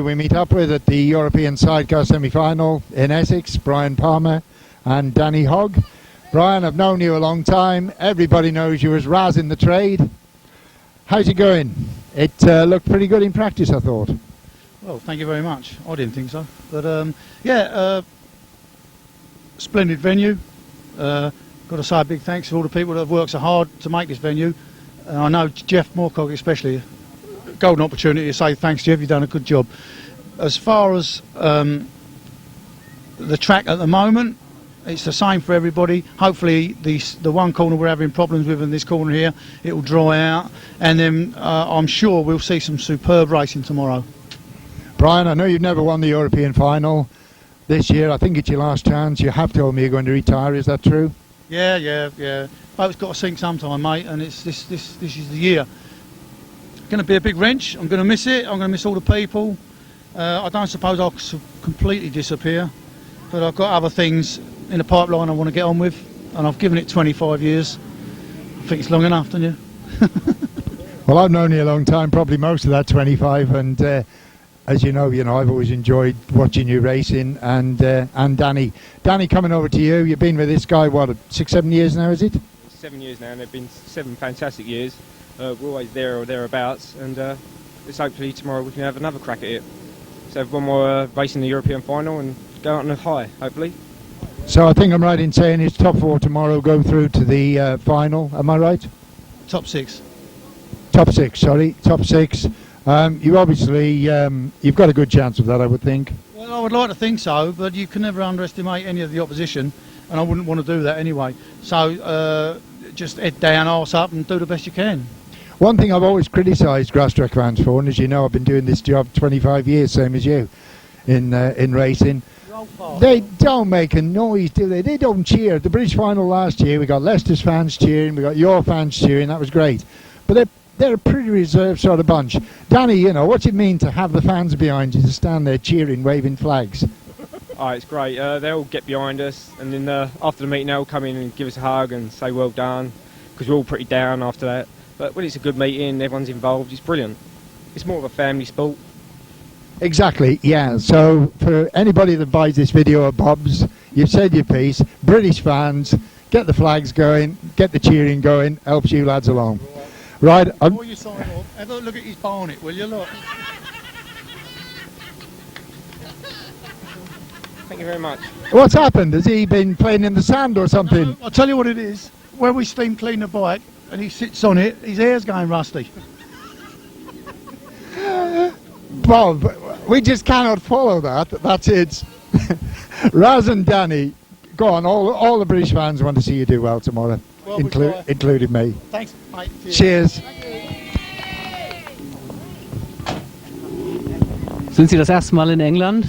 who we meet up with at the European Sidecar semi-final in Essex, Brian Palmer and Danny Hogg. Brian, I've known you a long time. Everybody knows you as Raz in the trade. How's it going? It looked pretty good in practice, I thought. Well, thank you very much. I didn't think so. But, yeah, splendid venue. Got to say a big thanks to all the people that have worked so hard to make this venue. I know Jeff Moorcock especially. Golden opportunity to say thanks, Jeff. You've done a good job. As far as the track at the moment, it's the same for everybody. Hopefully the one corner we're having problems with in this corner here, it will dry out, and then I'm sure we'll see some superb racing tomorrow. Brian, I know you've never won the European final. This year, I think it's your last chance. You have told me you're going to retire. Is that true? Yeah. Boat's got to sink sometime, mate, and this is the year. Going to be a big wrench. I'm going to miss it. I'm going to miss all the people. I don't suppose I'll completely disappear, but I've got other things in the pipeline I want to get on with, and I've given it 25 years. I think it's long enough, don't you? Well, I've known you a long time, probably most of that 25, and as you know, I've always enjoyed watching you racing. And Danny, coming over to you. You've been with this guy what, 6-7 years now, is it? 7 years now, and they've been 7 fantastic years. We're always there or thereabouts, and let's hopefully tomorrow we can have another crack at it. So have one more race in the European final and go out on a high, hopefully. So I think I'm right in saying it's top 4 tomorrow, go through to the final, am I right? Top 6. Top 6, sorry, top 6. You obviously, you've got a good chance of that, I would think. Well, I would like to think so, but you can never underestimate any of the opposition, and I wouldn't want to do that anyway. So just head down, arse up, and do the best you can. One thing I've always criticised Grasstrack fans for, and as you know, I've been doing this job 25 years, same as you, in racing. They don't make a noise, do they? They don't cheer. The British final last year, we got Leicester's fans cheering, we got your fans cheering, that was great. But they're a pretty reserved sort of bunch. Danny, what's it mean to have the fans behind you, to stand there cheering, waving flags? Oh, it's great. They'll get behind us, and then after the meeting they'll come in and give us a hug and say well done, because we're all pretty down after that. But when it's a good meeting, everyone's involved, it's brilliant. It's more of a family sport. Exactly, yeah. So for anybody that buys this video at Bob's, you've said your piece. British fans, get the flags going, get the cheering going, helps you lads along. Right. Before you sign off, have a look at his barnet, will you? Look. Thank you very much. What's happened? Has he been playing in the sand or something? No, I'll tell you what it is. When we steam clean the bike and he sits on it, his hair's going rusty. Bob, we just cannot follow that. That's it. Raz and Danny, go on. All the British fans want to see you do well tomorrow, Well, including me. Thanks, mate. Cheers. Sind Sie das erste Mal in England?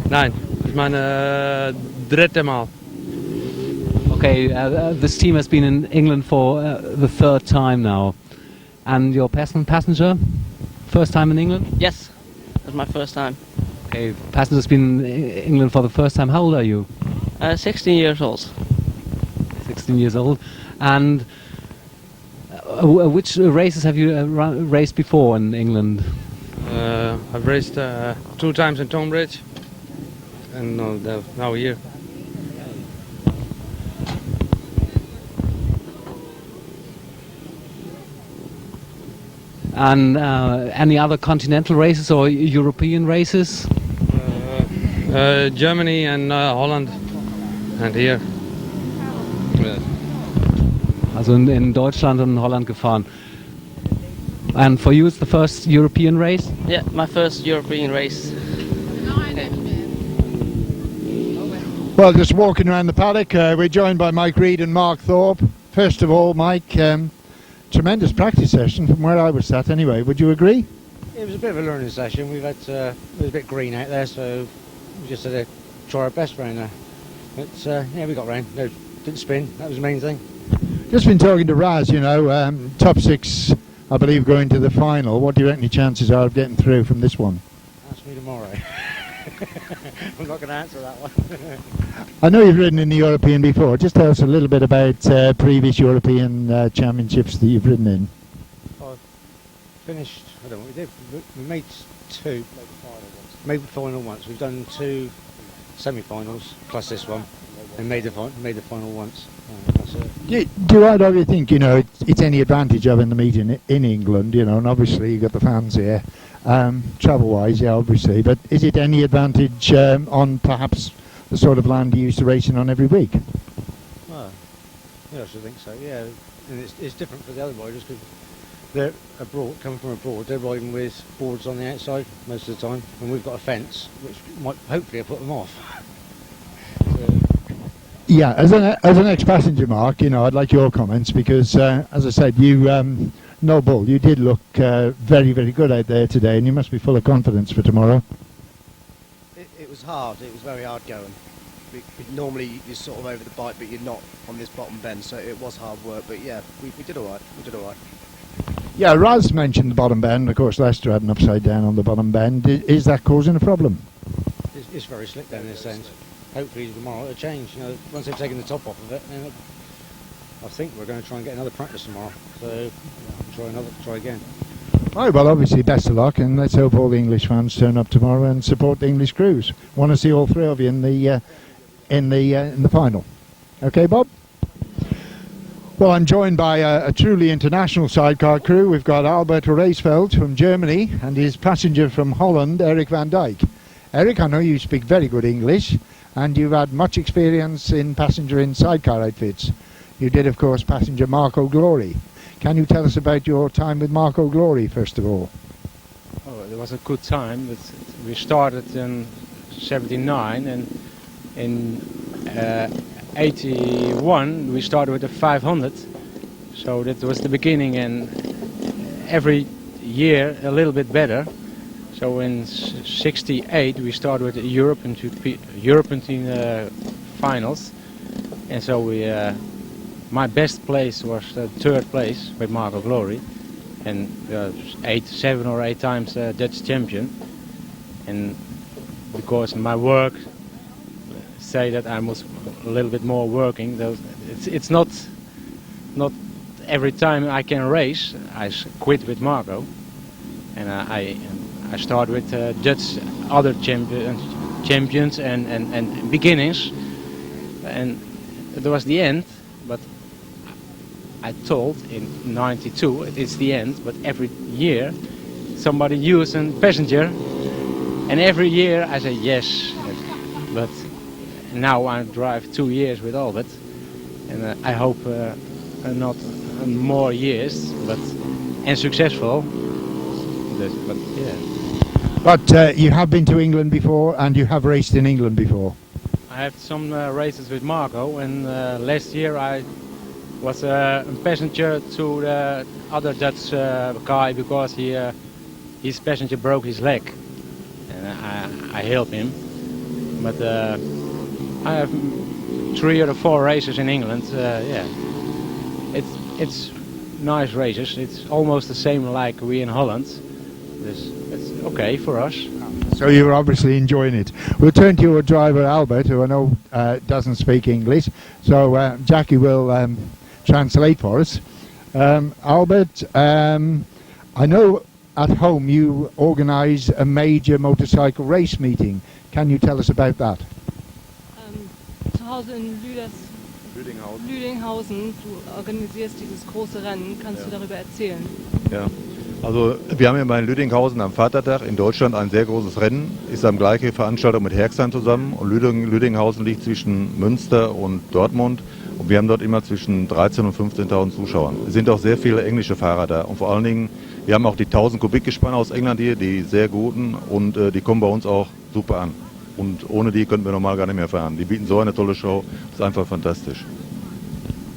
Nein, das ist meine dritte Mal. Okay, this team has been in England for the 3rd time now. And your passenger? First time in England? Yes, that's my first time. Okay, passenger's been in England for the first time. How old are you? 16 years old. 16 years old. And which races have you raced before in England? I've raced 2 times in Tonbridge and now here. And any other continental races or European races? Germany and Holland and here. Also in Deutschland und Holland gefahren. And for you it's the first European race? Yeah, my first European race. Well, just walking around the paddock, we're joined by Mike Reed and Mark Thorpe. First of all, Mike, tremendous practice session from where I was sat anyway. Would you agree? It was a bit of a learning session. We've had it was a bit green out there, so we just had to try our best round there. But yeah, we got round. No, didn't spin. That was the main thing. Just been talking to Raz. Top 6, I believe, going to the final. What do you reckon your chances are of getting through from this one? Ask me tomorrow. I'm not going to answer that one. I know you've ridden in the European before. Just tell us a little bit about previous European championships that you've ridden in. I've finished, I don't know what we did. We made 2, played the final once. made the final once. We've done 2 semi-finals plus this one, and made the final once. That's it. Do either of you think, you know, it's any advantage having the meeting in England, you know, and obviously you've got the fans here, travel-wise, yeah, obviously, but is it any advantage on perhaps the sort of land you used to racing on every week? Well, yeah, I should think so, yeah. And it's different for the other riders because they're coming from abroad, they're riding with boards on the outside most of the time, and we've got a fence, which might hopefully put them off. Yeah, as an ex-passenger, Mark, you know, I'd like your comments because, as I said, you, no bull, you did look very, very good out there today, and you must be full of confidence for tomorrow. It was hard. It was very hard going. Normally you're sort of over the bike, but you're not on this bottom bend, so it was hard work. But yeah, we did all right. We did all right. Yeah, Raz mentioned the bottom bend. Of course, Lester had an upside down on the bottom bend. Is that causing a problem? It's very slick down this end. Hopefully tomorrow it'll change. You know, once they've taken the top off of it, then I think we're going to try and get another practice tomorrow. So try again. Right, well, obviously, best of luck, and let's hope all the English fans turn up tomorrow and support the English crews. Want to see all 3 of you in the final. Okay, Bob. Well, I'm joined by a truly international sidecar crew. We've got Albert Reisfeld from Germany and his passenger from Holland, Eric van Dijk. Eric, I know you speak very good English, and you've had much experience in passenger in sidecar outfits. You did, of course, passenger Marco Glory. Can you tell us about your time with Marco Glory, first of all? Oh, it was a good time. We started in '79, and in '81 we started with the 500. So that was the beginning, and every year a little bit better. So in '68 we started with the European finals, and so my best place was the 3rd place with Marco Glory, and 7 or 8 times Dutch champion. And because my work say that I was a little bit more working, though it's not every time I can race. I quit with Marco, and I start with Dutch other champions and beginnings, and it was the end. But I told in '92 it's the end. But every year somebody used a passenger, and every year I say yes. But now I drive 2 years with Albert, and I hope not more years, and successful. But yeah. But you have been to England before, and you have raced in England before. I have some races with Marco, and last year I was a passenger to the other Dutch guy because his passenger broke his leg, and I helped him. But I have 3 or 4 races in England. Yeah, it's nice races. It's almost the same like we in Holland. It's okay for us. So you're obviously enjoying it. We'll turn to your driver Albert, who I know doesn't speak English, so Jackie will translate for us. Albert, I know at home you organise a major motorcycle race meeting. Can you tell us about that? Zu Hause in Lüdinghausen, du organisierst dieses große Rennen. Kannst du darüber erzählen? Ja. Also wir haben hier in Lüdinghausen am Vatertag in Deutschland ein sehr großes Rennen, ist am gleichen Veranstaltung mit Herxheim zusammen, und Lüdinghausen liegt zwischen Münster und Dortmund, und wir haben dort immer zwischen 13.000 und 15.000 Zuschauern. Es sind auch sehr viele englische Fahrer da, und vor allen Dingen, wir haben auch die 1000 Kubikgespanne aus England hier, die sehr guten, und die kommen bei uns auch super an. Und ohne die könnten wir normal gar nicht mehr fahren. Die bieten so eine tolle Show, das ist einfach fantastisch.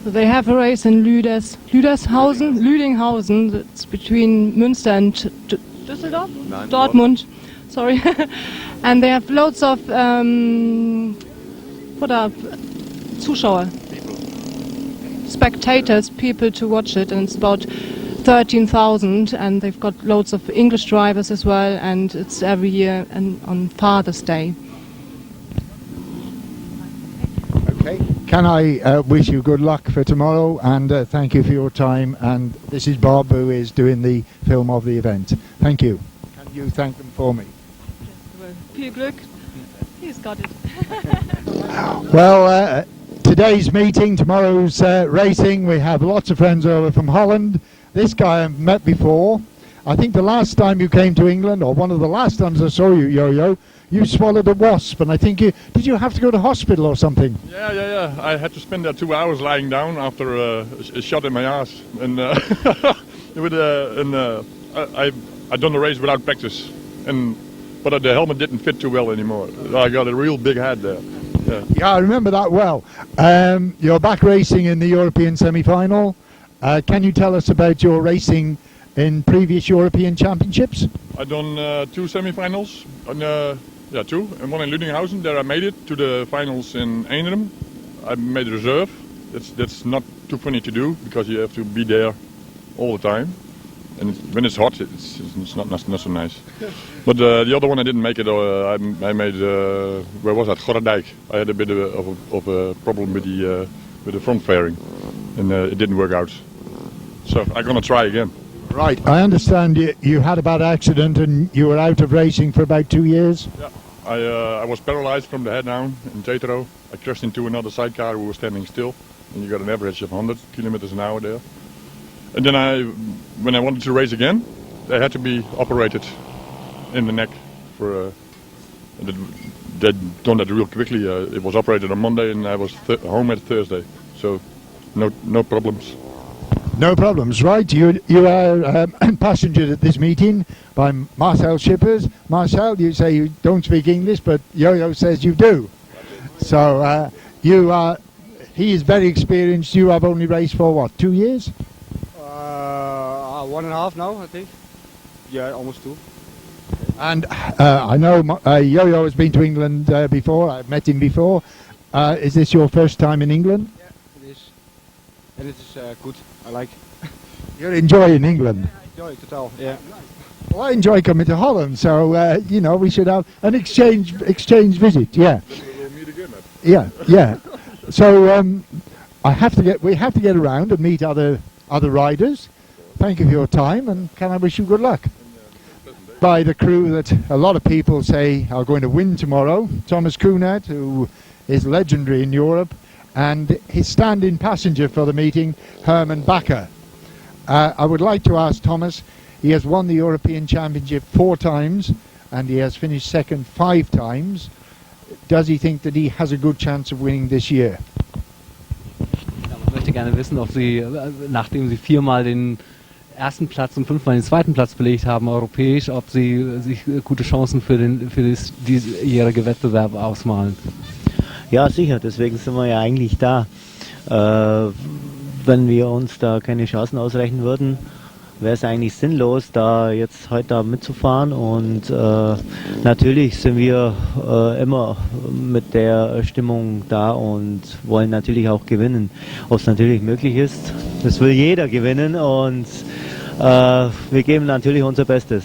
So they have a race in Lüdinghausen. It's between Münster and Düsseldorf? Nein, Dortmund. Sorry. And they have loads of Zuschauer, spectators, people to watch it, and it's about 13,000, and they've got loads of English drivers as well, and it's every year and on Father's Day. Okay. Can I wish you good luck for tomorrow, and thank you for your time. And this is Bob, who is doing the film of the event. Thank you. Can you thank them for me? Yes, viel Glück. He's got it. Well, today's meeting, tomorrow's racing, we have lots of friends over from Holland. This guy I've met before. I think the last time you came to England, or one of the last times I saw you, Yo-Yo, you swallowed a wasp, and I think did you have to go to hospital or something? Yeah. I had to spend 2 hours lying down after a shot in my ass, and I done the race without practice, but the helmet didn't fit too well anymore. I got a real big head there. Yeah, I remember that well. You're back racing in the European semi-final. Can you tell us about your racing in previous European Championships? I done 2 semi-finals, and 2, and one in Ludinghausen. There I made it to the finals in Einrum. I made reserve. That's not too funny to do because you have to be there all the time, and when it's hot, it's not so nice. But the other one I didn't make it. I made where was that? Gorredijk. I had a bit of a problem with the front fairing, and it didn't work out. So I'm gonna try again. Right. I understand you had a bad accident and you were out of racing for about 2 years. Yeah. I was paralyzed from the head down in Tetro. I crashed into another sidecar who was standing still, and you got an average of 100 kilometers an hour there. And then when I wanted to race again, they had to be operated in the neck for. They'd done that real quickly. It was operated on Monday, and I was home at Thursday, so no problems. No problems, right? You are passenger at this meeting by Marcel Schippers. Marcel, you say you don't speak English, but Yo-Yo says you do. So he is very experienced. You have only raced for what, 2 years? 1.5 now, I think. Yeah, almost 2. And I know Yo-Yo has been to England before. I've met him before. Is this your first time in England? Yeah, it is. And it is good. I like. You're enjoying England? Yeah, I enjoy total. Yeah. Well, I enjoy coming to Holland, so we should have an exchange visit. Yeah. We'll meet again. Yeah. So we have to get around and meet other riders. Thank you for your time, and can I wish you good luck? By the crew that a lot of people say are going to win tomorrow, Thomas Kunert, who is legendary in Europe, and his stand-in passenger for the meeting, Hermann Bacher. I would like to ask Thomas, he has won the European Championship 4 times, and he has finished second 5 times. Does he think that he has a good chance of winning this year? Ja, man möchte gerne wissen, ob Sie, nachdem Sie 4-mal den ersten Platz und 5-mal den zweiten Platz belegt haben, europäisch, ob Sie sich gute Chancen für das diesjährige Wettbewerb ausmalen. Ja, sicher, deswegen sind wir ja eigentlich da. Wenn wir uns da keine Chancen ausrechnen würden, wäre es eigentlich sinnlos, da jetzt heute da mitzufahren. Und natürlich sind wir immer mit der Stimmung da und wollen natürlich auch gewinnen. Ob es natürlich möglich ist, das will jeder gewinnen, und wir geben natürlich unser Bestes.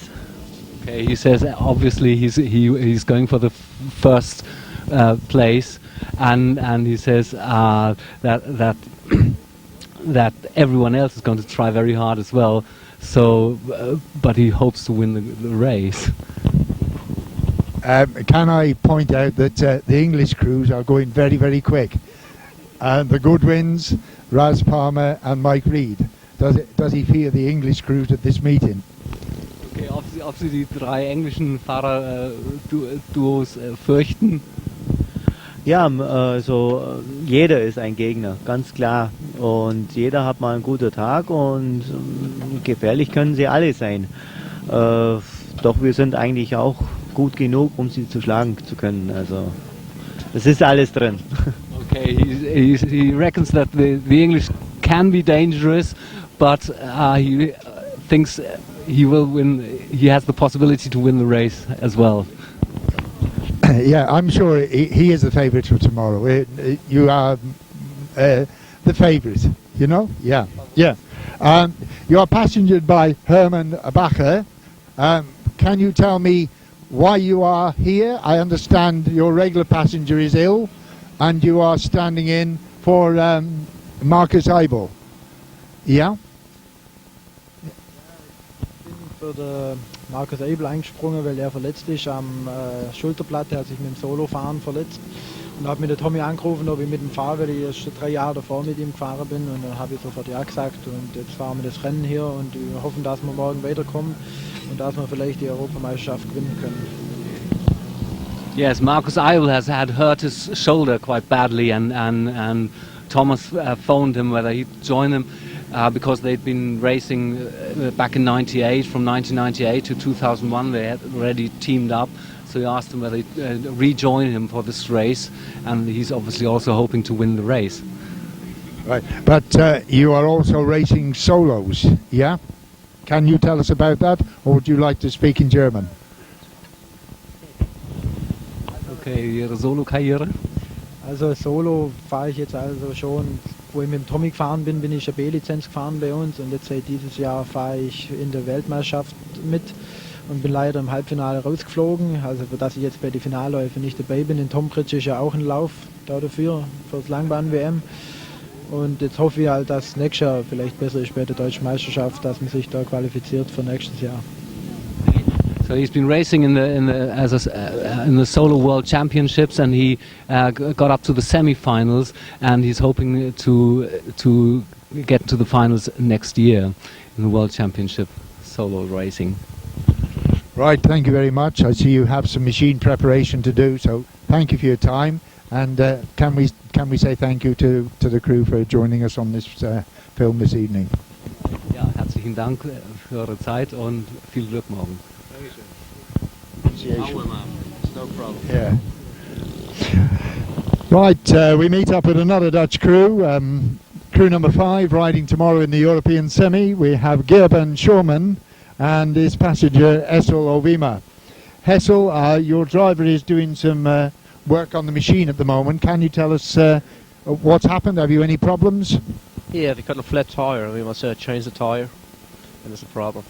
Okay, he says obviously he's going for the first place, and he says that everyone else is going to try very hard as well. So, but he hopes to win the race. Can I point out that the English crews are going very, very quick? The Goodwins, Raz Palmer and Mike Reed. Does he fear the English crews at this meeting? Okay, ob Sie die 3 englischen Fahrer-Duos fürchten? Ja, also jeder ist ein Gegner, ganz klar. Und jeder hat mal einen guten Tag, und gefährlich können sie alle sein. Doch wir sind eigentlich auch gut genug, um sie zu schlagen zu können. Also es ist alles drin. Okay, he reckons that the English can be dangerous, but he thinks he will win. He has the possibility to win the race as well. Yeah, I'm sure he is the favourite for tomorrow. You are the favourite, you know? Yeah. You are passengered by Hermann Bacher. Can you tell me why you are here? I understand your regular passenger is ill, and you are standing in for Marcus Eibel. Yeah? für den Markus Eibel eingesprungen, weil er verletzt ist am Schulterblatt. Er hat sich mit dem Solofahren verletzt. Und habe mir den Tommy angerufen, ob ich mit ihm fahre, weil ich erst schon 3 Jahre davor mit ihm gefahren bin. Und dann habe ich sofort ja gesagt. Und jetzt fahren wir das Rennen hier und wir hoffen, dass wir morgen weiterkommen und dass wir vielleicht die Europameisterschaft gewinnen können. Yes, Markus Eibel has had hurt his shoulder quite badly, and Thomas phoned him whether he'd join him because they'd been racing back in '98, from 1998 to 2001. They had already teamed up. So he asked him whether he'd rejoin him for this race, and he's obviously also hoping to win the race. Right, but you are also racing solos, yeah? Can you tell us about that, or would you like to speak in German? Okay, Ihre Solo-Karriere? Also Solo fahre ich jetzt also schon, wo ich mit dem Tommy gefahren bin, bin ich eine B-Lizenz gefahren bei uns und jetzt seit dieses Jahr fahre ich in der Weltmeisterschaft mit. Und bin leider im Halbfinale rausgeflogen, also für das ich jetzt bei den Finalläufen nicht dabei bin. In Brits ist ja auch ein Lauf dafür, für das Langbahn-WM. Und jetzt hoffe ich halt, dass nächstes Jahr vielleicht besser ist bei der Deutschen Meisterschaft, dass man sich da qualifiziert für nächstes Jahr. So he's been racing in the Solo World Championships, and he got up to the semi-finals, and he's hoping to get to the finals next year in the World Championship Solo Racing. Right, thank you very much. I see you have some machine preparation to do, so thank you for your time. And can we say thank you to the crew for joining us on this film this evening? Ja, herzlichen Dank für eure Zeit und viel Glück morgen. Auwema, no problem. Yeah. Right, we meet up with another Dutch crew. Crew number 5 riding tomorrow in the European semi. We have Gerben Schuuman and his passenger Hessel Auwema. Hessel, your driver is doing some work on the machine at the moment. Can you tell us what's happened? Have you any problems? Yeah, we've got a flat tyre. We must change the tyre, and it's a problem.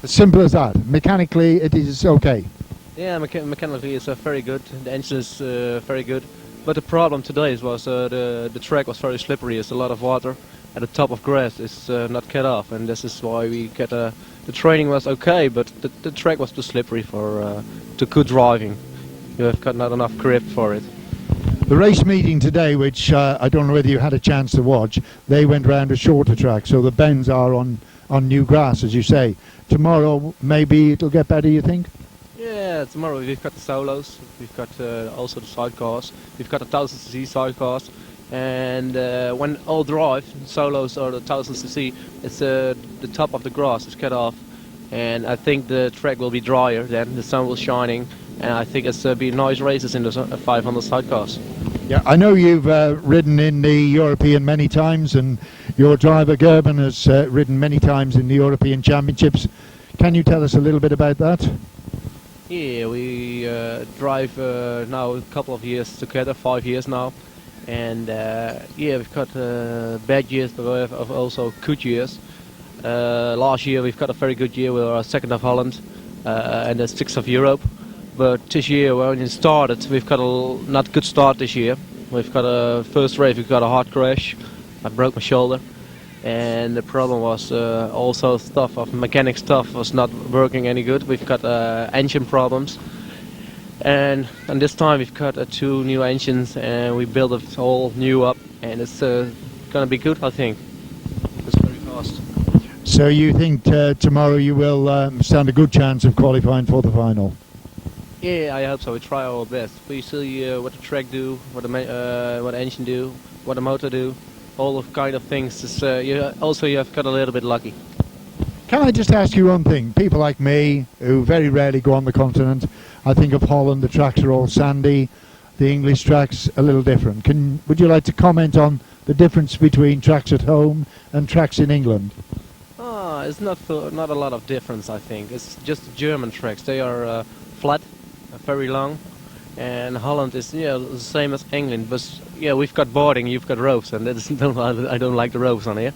As simple as that. Mechanically, it is okay. Yeah, mechanically it's very good. The engine is very good. But the problem today was the track was very slippery. There's a lot of water. At the top of grass is not cut off, and this is why we get the training was okay, but the track was too slippery for to good driving. You have got not enough grip for it. The race meeting today, which I don't know whether you had a chance to watch, they went round a shorter track, so the bends are on new grass, as you say. Tomorrow, maybe it'll get better, you think? Yeah, tomorrow we've got the solos, we've got also the sidecars, we've got the 1000cc sidecars, and when all drive, solos or the 1000cc, it's the top of the grass is cut off, and I think the track will be drier then, the sun will shining, and I think it's be nice races in the 500 sidecars. Yeah, I know you've ridden in the European many times, and your driver Gerben has ridden many times in the European Championships. Can you tell us a little bit about that? Yeah, we drive now a couple of years together, 5 years now, and yeah, we've got bad years, but we have also good years. Last year we've got a very good year. We were second of Holland and the 6th of Europe. But this year, when it started, we've got a not good start this year. We've got a first race, we've got a hard crash. I broke my shoulder, and the problem was also stuff of mechanic stuff was not working any good. We've got engine problems, and this time we've got 2 new engines, and we built it all new up, and it's gonna be good, I think. It's very fast. So you think tomorrow you will stand a good chance of qualifying for the final? Yeah, I hope so. We try our best. We see what the track do, what the engine do, what the motor do, all of kind of things. It's, you have got a little bit lucky. Can I just ask you one thing? People like me, who very rarely go on the continent, I think of Holland, the tracks are all sandy, the English tracks a little different. Would you like to comment on the difference between tracks at home and tracks in England? It's not a lot of difference, I think. It's just the German tracks. They are flat, very long, and Holland is the same as England. But yeah, we've got boarding, you've got ropes, and I don't like the ropes on here.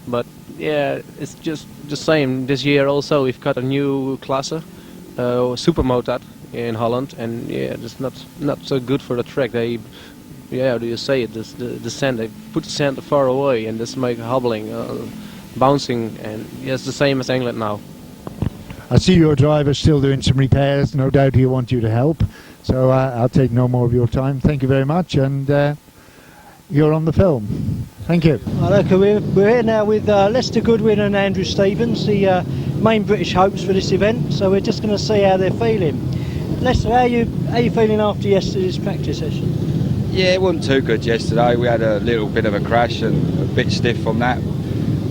But yeah, it's just the same. This year also we've got a new klasse, supermotard in Holland, and yeah, it's not so good for the track. They, yeah, how do you say it? The sand, they put the sand far away, and this make hobbling, bouncing, and yeah, it's the same as England now. I see your driver's still doing some repairs. No doubt he'll want you to help. So I'll take no more of your time. Thank you very much, and you're on the film. Thank you. We're here now with Lester Goodwin and Andrew Stevens, the main British hopes for this event. So we're just going to see how they're feeling. Lester, how are you feeling after yesterday's practice session? Yeah, it wasn't too good yesterday. We had a little bit of a crash and a bit stiff from that.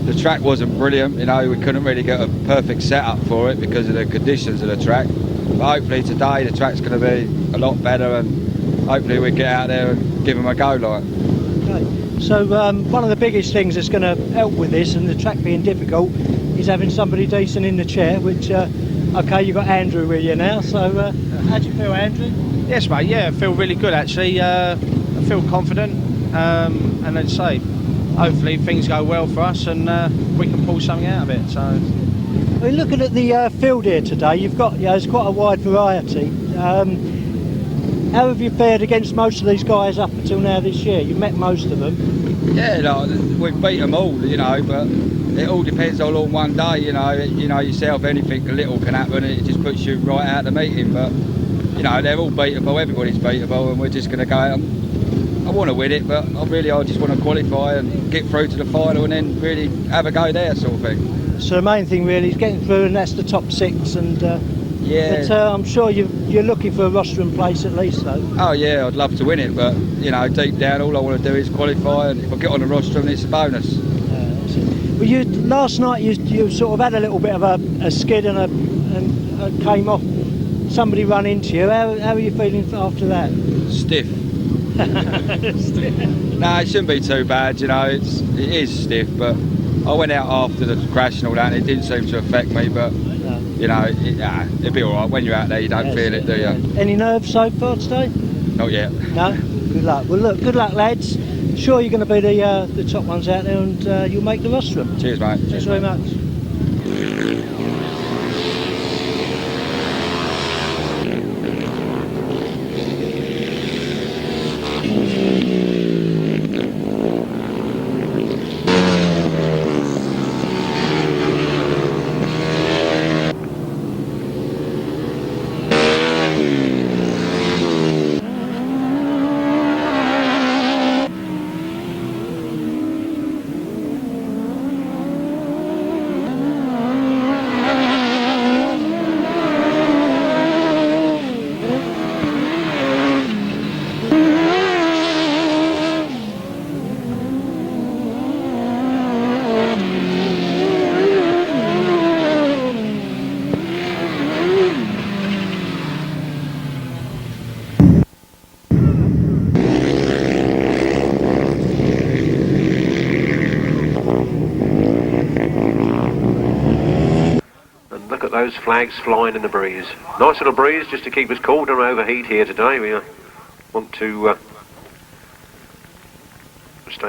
The track wasn't brilliant, you know, we couldn't really get a perfect setup for it because of the conditions of the track. But hopefully today the track's going to be a lot better, and hopefully we get out there and give them a go like. Okay. So one of the biggest things that's going to help with this, and the track being difficult, is having somebody decent in the chair, which, okay, you've got Andrew with you now, so how do you feel, Andrew? Yes, mate, yeah, I feel really good actually. I feel confident, and as I say, hopefully things go well for us and we can pull something out of it. So, I mean, looking at the field here today, you've got, there's quite a wide variety. How have you fared against most of these guys up until now this year? You've met most of them. Yeah, like, we've beat them all, you know, but it all depends all on one day, you know yourself, anything little can happen and it just puts you right out of the meeting, but you know, they're all beatable, everybody's beatable, and we're just going to go out. I want to win it, but I just want to qualify and get through to the final and then really have a go there, sort of thing. So the main thing really is getting through, and that's the top 6. And yeah, but, I'm sure you're looking for a rostrum place at least, though. Oh yeah, I'd love to win it, but you know, deep down, all I want to do is qualify, and if I get on the rostrum, it's a bonus. Well, last night you sort of had a little bit of a skid and came off. Somebody run into you. How are you feeling after that? Stiff. No, it shouldn't be too bad, you know, it is stiff, but I went out after the crash and all that and it didn't seem to affect me, but you know, it'll be alright. When you're out there you don't feel it, do you? Any nerves so far today? Not yet. No? Good luck. Well look, good luck lads. Sure you're going to be the top ones out there, and you'll make the rostrum. Cheers mate. Thanks very much. Those flags flying in the breeze. Nice little breeze just to keep us cool, don't overheat here today. We want to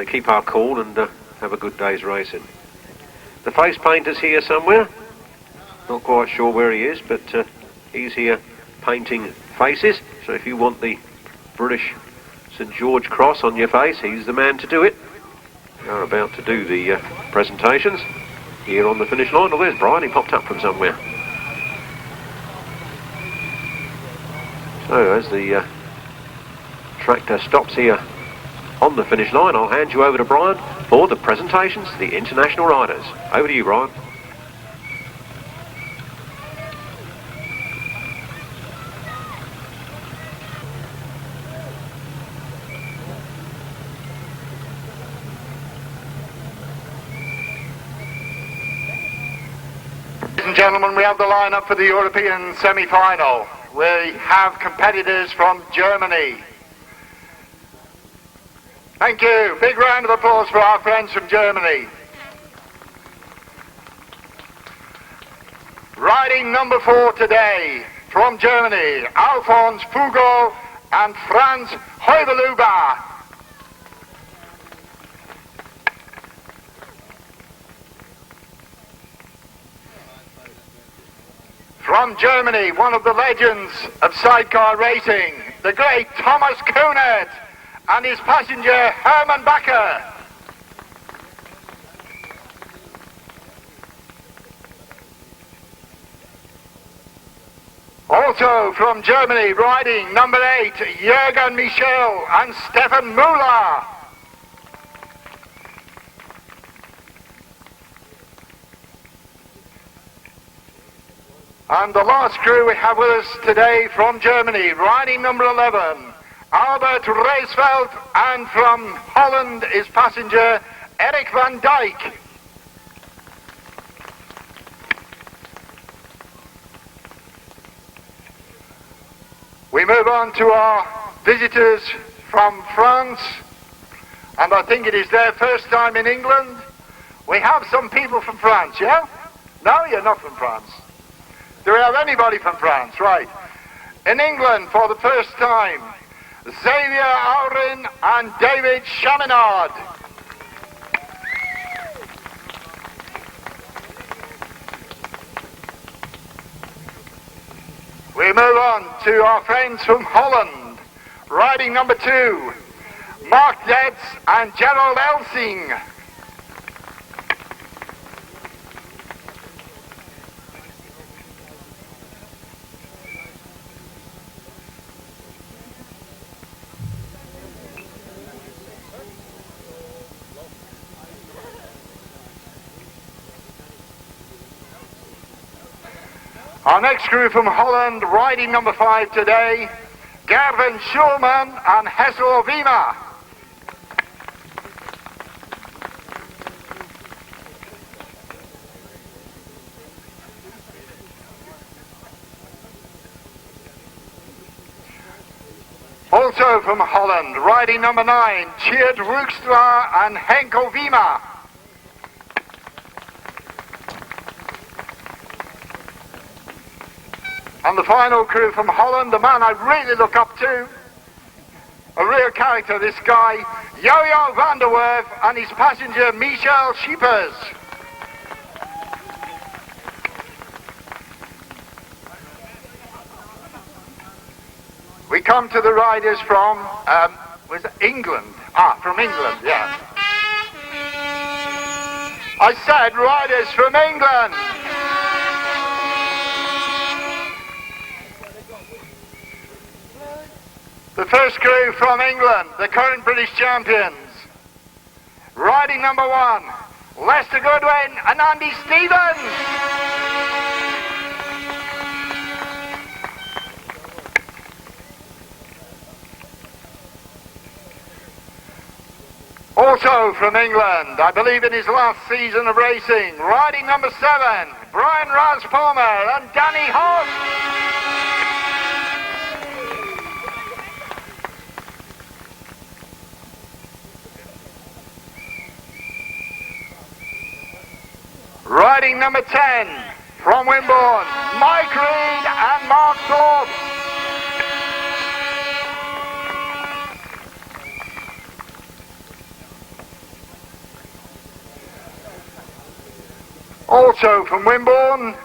keep our cool and have a good day's racing. The face painter's here somewhere. Not quite sure where he is, but he's here painting faces. So if you want the British St George cross on your face, he's the man to do it. They're about to do the presentations here on the finish line. Oh, there's Brian, he popped up from somewhere. So as the tractor stops here on the finish line, I'll hand you over to Brian for the presentations to the international riders. Over to you, Brian. Ladies and gentlemen, we have the lineup for the European semi-final. We have competitors from Germany. Thank you. Big round of applause for our friends from Germany. Riding number 4 today from Germany, Alfons, Plugl and Franz Heublhuber. From Germany, one of the legends of sidecar racing, the great Thomas Kunert and his passenger Hermann Bacher. Also from Germany, riding number 8, Juergen, Michel and Stefan Mueller. And the last crew we have with us today from Germany, riding number 11, Albert Reesveld, and from Holland is passenger Erik van Dijk. We move on to our visitors from France, and I think it is their first time in England. We have some people from France, yeah? No, you're not from France. Do we have anybody from France? Right. In England for the first time, Xavier, Aurin and David Chaminade. We move on to our friends from Holland. Riding number 2, Mark Detz and Gerald Eelsing. Our next crew from Holland, riding number 5 today, Gerben, Schuuman and Hessel, Auwema. Also from Holland, riding number 9, Tjeerd, Hoekstra and Henk, Auwema. And the final crew from Holland, the man I really look up to, a real character, this guy, Yo-Yo van der Werf and his passenger Michel Schiepers. We come to the riders from, was it England? From England, yeah. I said riders from England. The first crew from England, the current British champions. Riding number 1, Lester Goodwin and Andy Stevens. Also from England, I believe in his last season of racing, riding number 7, Raz Palmer and Danny Hogg. Riding number 10, from Wimborne, Mike Reed and Mark Thorpe. Also from Wimborne,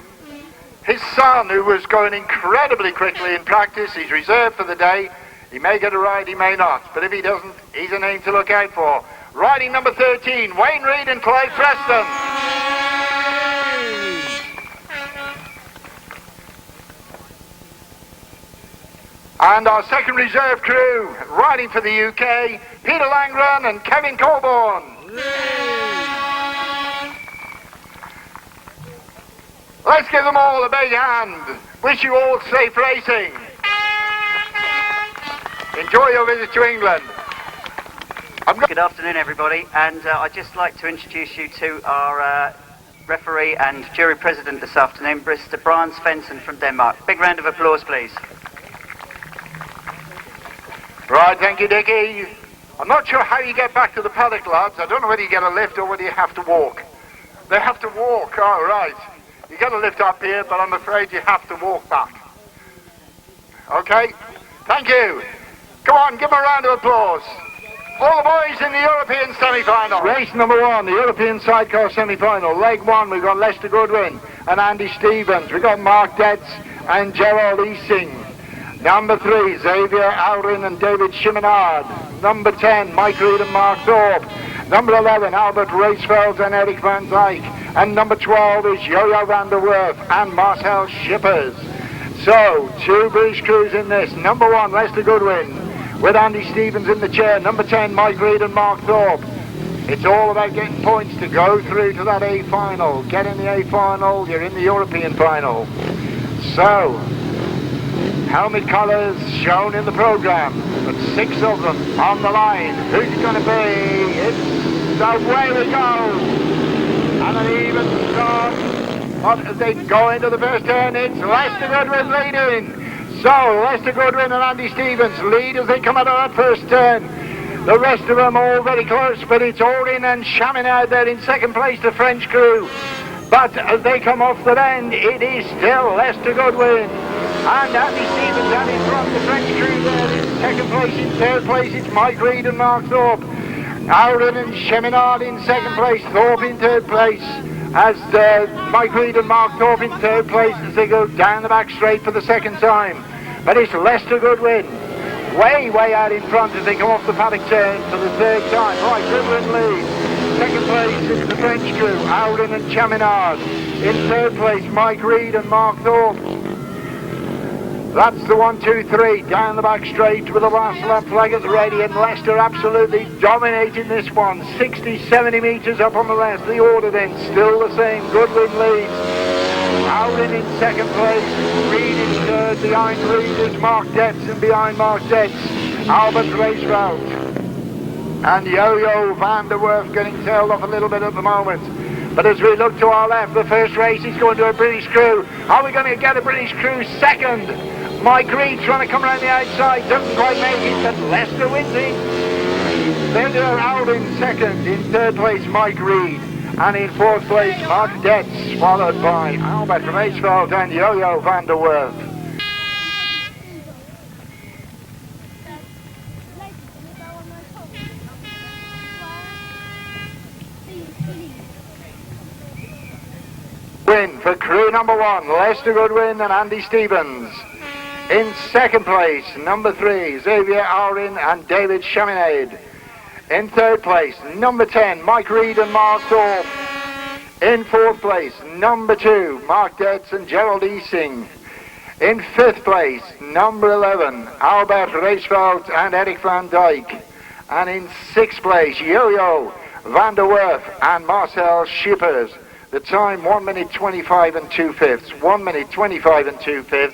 his son, who was going incredibly quickly in practice. He's reserved for the day. He may get a ride, he may not. But if he doesn't, he's a name to look out for. Riding number 13, Wayne Reed and Clive Preston. And our second reserve crew, riding for the UK, Peter Langren and Kevin Colborne. Let's give them all a big hand. Wish you all safe racing. Enjoy your visit to England. Good afternoon, everybody, and I'd just like to introduce you to our referee and jury president this afternoon, Mr. Brian Svensson from Denmark. Big round of applause, please. Right, thank you, Dickie. I'm not sure how you get back to the paddock, lads. I don't know whether you get a lift or whether you have to walk. They have to walk, oh, right. You get a lift up here, but I'm afraid you have to walk back. Okay, thank you. Come on, give them a round of applause. All the boys in the European semi-final. Race number 1, the European Sidecar semi-final. Leg 1, we've got Lester Goodwin and Andy Stevens. We've got Mark Detz and Gerald Eelsing. Number 3, Xavier, Aurin and David Chaminade. Number 10, Mike Reed and Mark Thorpe. Number 11, Albert Reesveld and Erik van Dijk. And number 12 is Yo-Yo van der Werf and Marcel Schippers. So, 2 British crews in this. Number 1, Lester Goodwin, with Andy Stevens in the chair. Number 10, Mike Reid and Mark Thorpe. It's all about getting points to go through to that A final. Get in the A final, you're in the European final. So, helmet colours shown in the programme, but 6 of them on the line. Who's it going to be? It's away we go. And an even start. But as they go into the first turn, it's Lester Goodwin leading. So, Lester Goodwin and Andy Stevens lead as they come out of that first turn. The rest of them all very close, but it's Aurin and Chaminade there in second place, the French crew. But as they come off the bend, it is still Lester Goodwin. And Andy Stevens and in front, the French crew there in second place. In third place, it's Mike Reid and Mark Thorpe. Aurin and Chaminade in second place, Thorpe in third place. As Mike Reid and Mark Thorpe in third place as they go down the back straight for the second time. But it's Lester Goodwin way out in front as they come off the paddock turn for the third time. Right, Goodwin leads. Second place is the French crew, Aurin and Chaminade. In third place, Mike Reid and Mark Thorpe. That's the 1, 2, 3 down the back straight with the last lap flag at the ready, and Leicester absolutely dominating this one. 60, 70 metres up on the rest. The order then still the same. Goodwin leads. Aurin in second place. Reid in third. Behind Reid is Mark Detz, and behind Mark Detz, Albert Race Route. And Yo-Yo van der Werf getting tailed off a little bit at the moment. But as we look to our left, the first race is going to a British crew. Are we going to get a British crew second? Mike Reid trying to come around the outside, doesn't quite make it, but Leicester wins it. Then Aurin second, in third place Mike Reid, and in fourth place Mark Detz, followed by Albert Reisveld and Yo-Yo van der Werf. Win for crew number 1, Lester Goodwin and Andy Stevens. In second place, number 3, Xavier, Aurin and David Chaminade. In third place, number 10, Mike Reid and Mark Thorpe. In fourth place, number 2, Mark Detz and Gerald Eelsing. In fifth place, number 11, Albert Reisveld and Eric van Dijk. And in sixth place, Yo-Yo van der Werf and Marcel Schippers. The time 1 minute 25 and 2/5. 1 minute 25 and 2/5.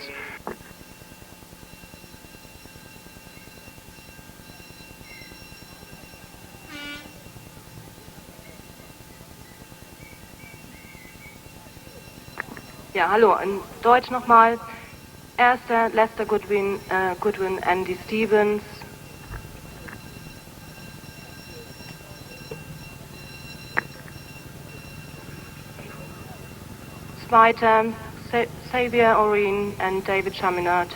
Ja, hallo, in Deutsch nochmal. Erster Lester Goodwin, Andy Stevens. Zweiter, Xavier, Aurin and David Chaminade.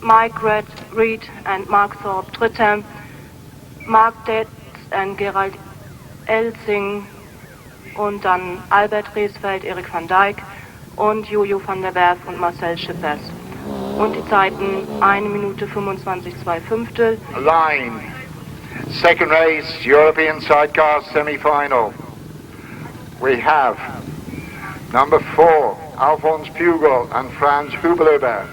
Mike Reid and Mark Thorpe. Dritter, Mark Detz and Gerald Eelsing. Und dann Albert Reisveld, Erik van Dijk und Jojo van der Werf und Marcel Schippers. Und die Zeiten 1 Minute 25, 2/5. Line. Second race, European Sidecars semi-final. We have number 4, Alfons Plugl and Franz Heublhuber.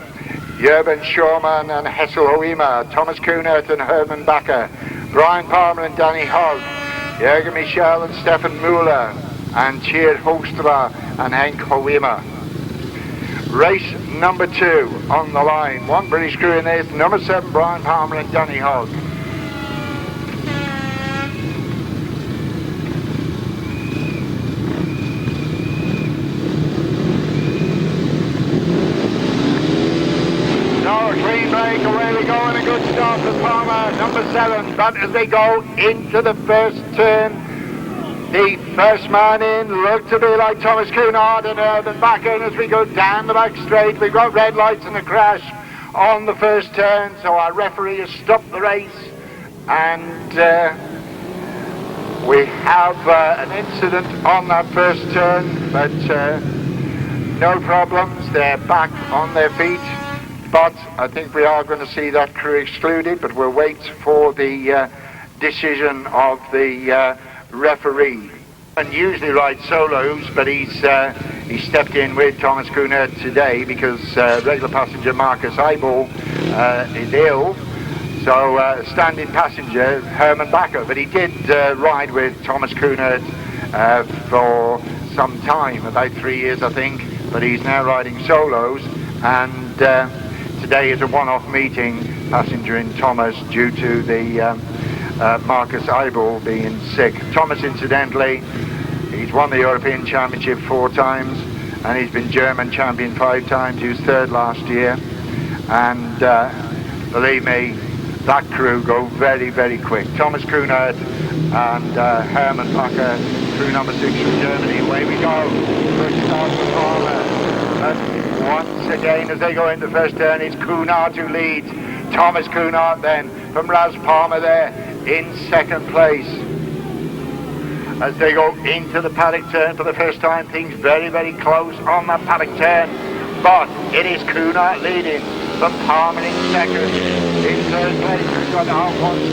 Gerben, Schuuman and Hessel Auwema. Thomas Kunert and Hermann Bacher. Raz Palmer and Danny Hogg. Juergen, Michel and Stefan Mueller. And Tjeerd, Hoekstra and Henk Auwema. Race number 2 on the line. 1 British crew in this. Number 7, Raz Palmer and Danny Hogg. No, clean break, away we go, and a good start for Palmer, number 7. But as they go into the first turn, the first man in looked to be like Thomas Kunert and Hermann Bacher, and as we go down the back straight, we've got red lights and a crash on the first turn, so our referee has stopped the race, and we have an incident on that first turn, but no problems, they're back on their feet, but I think we are going to see that crew excluded, but we'll wait for the decision of the referee. And usually rides solos, but he stepped in with Thomas Kunert today because regular passenger Marcus Eibel is ill. So standing passenger Hermann Bacher, but he did ride with Thomas Kunert for some time, about 3 years I think, but he's now riding solos, and today is a one-off meeting, passenger in Thomas, due to the Marcus Eibel being sick. Thomas, incidentally, he's won the European Championship 4 times, and he's been German champion 5 times. He was 3rd last year, and believe me, that crew go very, very quick. Thomas Kunert and Hermann Bacher, crew number 6 from Germany. Away we go. First start for Palmer. Once again, as they go into the first turn, it's Kunert who leads. Thomas Kunert then from Raz Palmer there in 2nd place. As they go into the paddock turn for the first time, things very, very close on that paddock turn. But it is Kunert leading from Palmer in 2nd. In 3rd place, we've got Alfons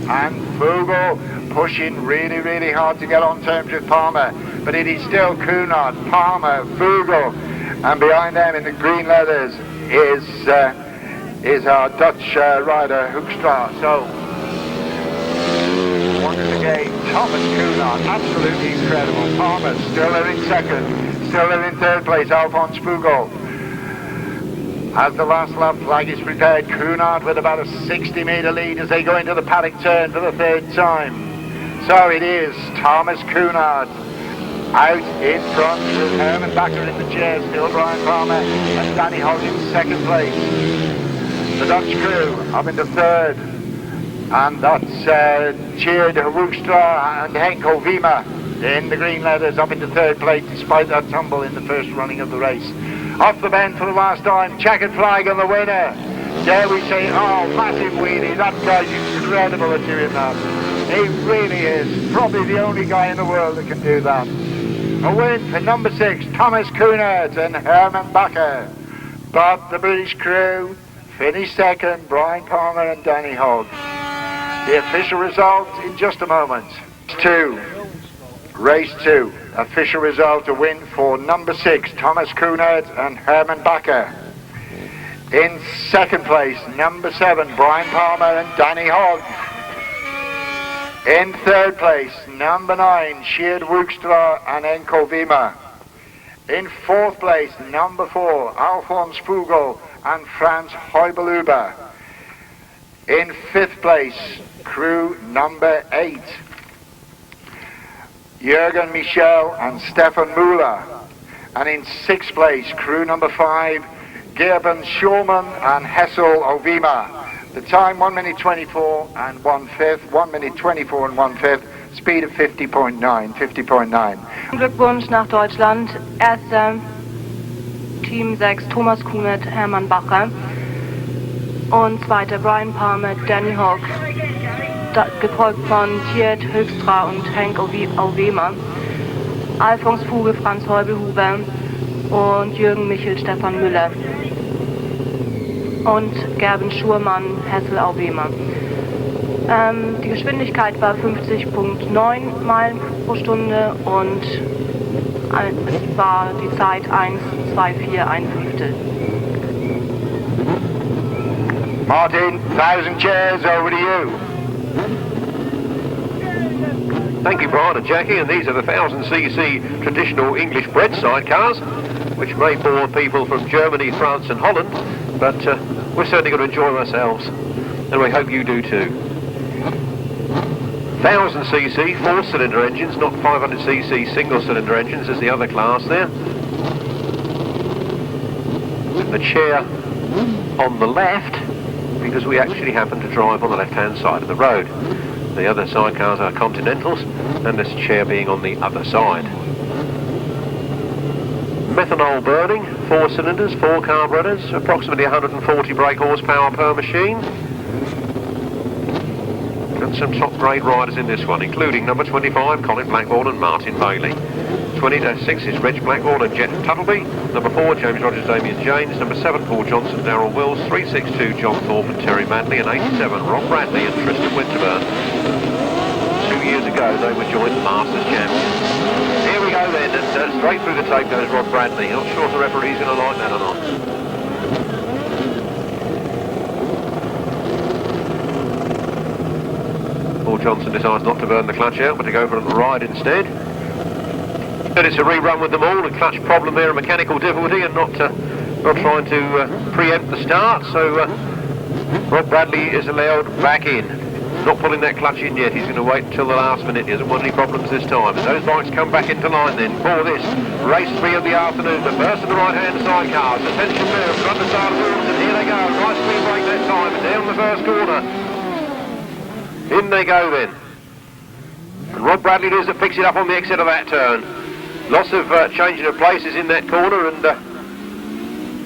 and Plugl pushing really, really hard to get on terms with Palmer. But it is still Kunert, Palmer, Plugl, and behind them in the green leathers is our Dutch rider Hoekstra. So once again, Thomas Kunert, absolutely incredible. Palmer still there in 2nd, still there in 3rd place, Alfons Plugl. As the last lap flag is prepared, Kunert with about a 60-metre lead as they go into the paddock turn for the 3rd time. So it is Thomas Kunert out in front with Hermann Bacher in the chair, still Brian Palmer and Danny Hogg in 2nd place. The Dutch crew up into 3rd, and that's Tjeerd, Hoekstra and Henk Auwema in the green leathers up into 3rd place despite that tumble in the first running of the race. Off the bend for the last time, checkered flag on the winner. Dare we say, oh, massive wheelie, that guy's incredible at doing that. He really is, probably the only guy in the world that can do that. A win for number 6, Thomas Kunert and Hermann Bacher. But the British crew finished 2nd, Brian Palmer and Danny Hogg. The official result in just a moment. Race 2. Official result, a win for number 6, Thomas Kunert and Hermann Bacher. In 2nd place, number 7, Brian Palmer and Danny Hogg. In 3rd place, number 9, Tjeerd, Hoekstra and Henk Auwema. In 4th place, number 4, Alfons Plugl and Franz Heublhuber. In 5th place, crew number 8, Juergen, Michel and Stefan Mueller. And in 6th place, crew number 5, Gerben, Schuuman and Hessel, Auwema. The time 1 minute 24 and 1/5, 1 minute 24 and 1/5, speed of 50.9. Glückwunsch nach Deutschland. Erster Team 6 Thomas Kunert, Hermann Bacher. Und zweiter Brian Palmer, Danny Hogg. Gefolgt von Tjeerd, Hoekstra und Henk Auwema. Alfons Plugl, Franz Heublhuber und Juergen, Michel, Stefan Mueller. Und Gerben, Schuuman, Hessel, Auwema. Die Geschwindigkeit war 50,9 Meilen pro Stunde und es war die Zeit 1:2,4,1/5. Martin, 1,000 chairs, over to you. Thank you, Brian and Jackie, and these are the 1000cc traditional English bred sidecars, which may bore people from Germany, France and Holland, but we're certainly going to enjoy ourselves, and we hope you do too. 1000cc 4-cylinder engines, not 500cc single-cylinder engines as the other class there. And the chair on the left, because we actually happen to drive on the left-hand side of the road. The other sidecars are Continentals, and this chair being on the other side. Methanol burning, 4 cylinders, 4 carburetors, approximately 140 brake horsepower per machine. And some top grade riders in this one, including number 25, Colin Blackburn and Martin Bailey. 26 is Reg Blackburn and Jet Tuttleby. Number 4, James Rogers, Damien James. Number 7, Paul Johnson, Darryl Wills. 362, John Thorpe and Terry Madley. And 87, Rob Bradley and Tristan Winterburn. 2 years ago, go, they were joint Masters champions. Here we go then, and straight through the tape goes Rob Bradley. Not sure if the referee's going to like that or not. Paul Johnson decides not to burn the clutch out, but to go for a ride instead. But it's a rerun with them all, a clutch problem there, a mechanical difficulty, and not trying to preempt the start. So Rob Bradley is allowed back in. Not pulling that clutch in yet, he's going to wait until the last minute. He hasn't want any problems this time. As those bikes come back into line then for this race 3 of the afternoon. The first of the right-hand sidecars. Attention there, front and side of wheels, and here they go. Nice speed break that time, and down the first corner. In they go then. And Rob Bradley it is that picks it up on the exit of that turn. Lots of changing of places in that corner, and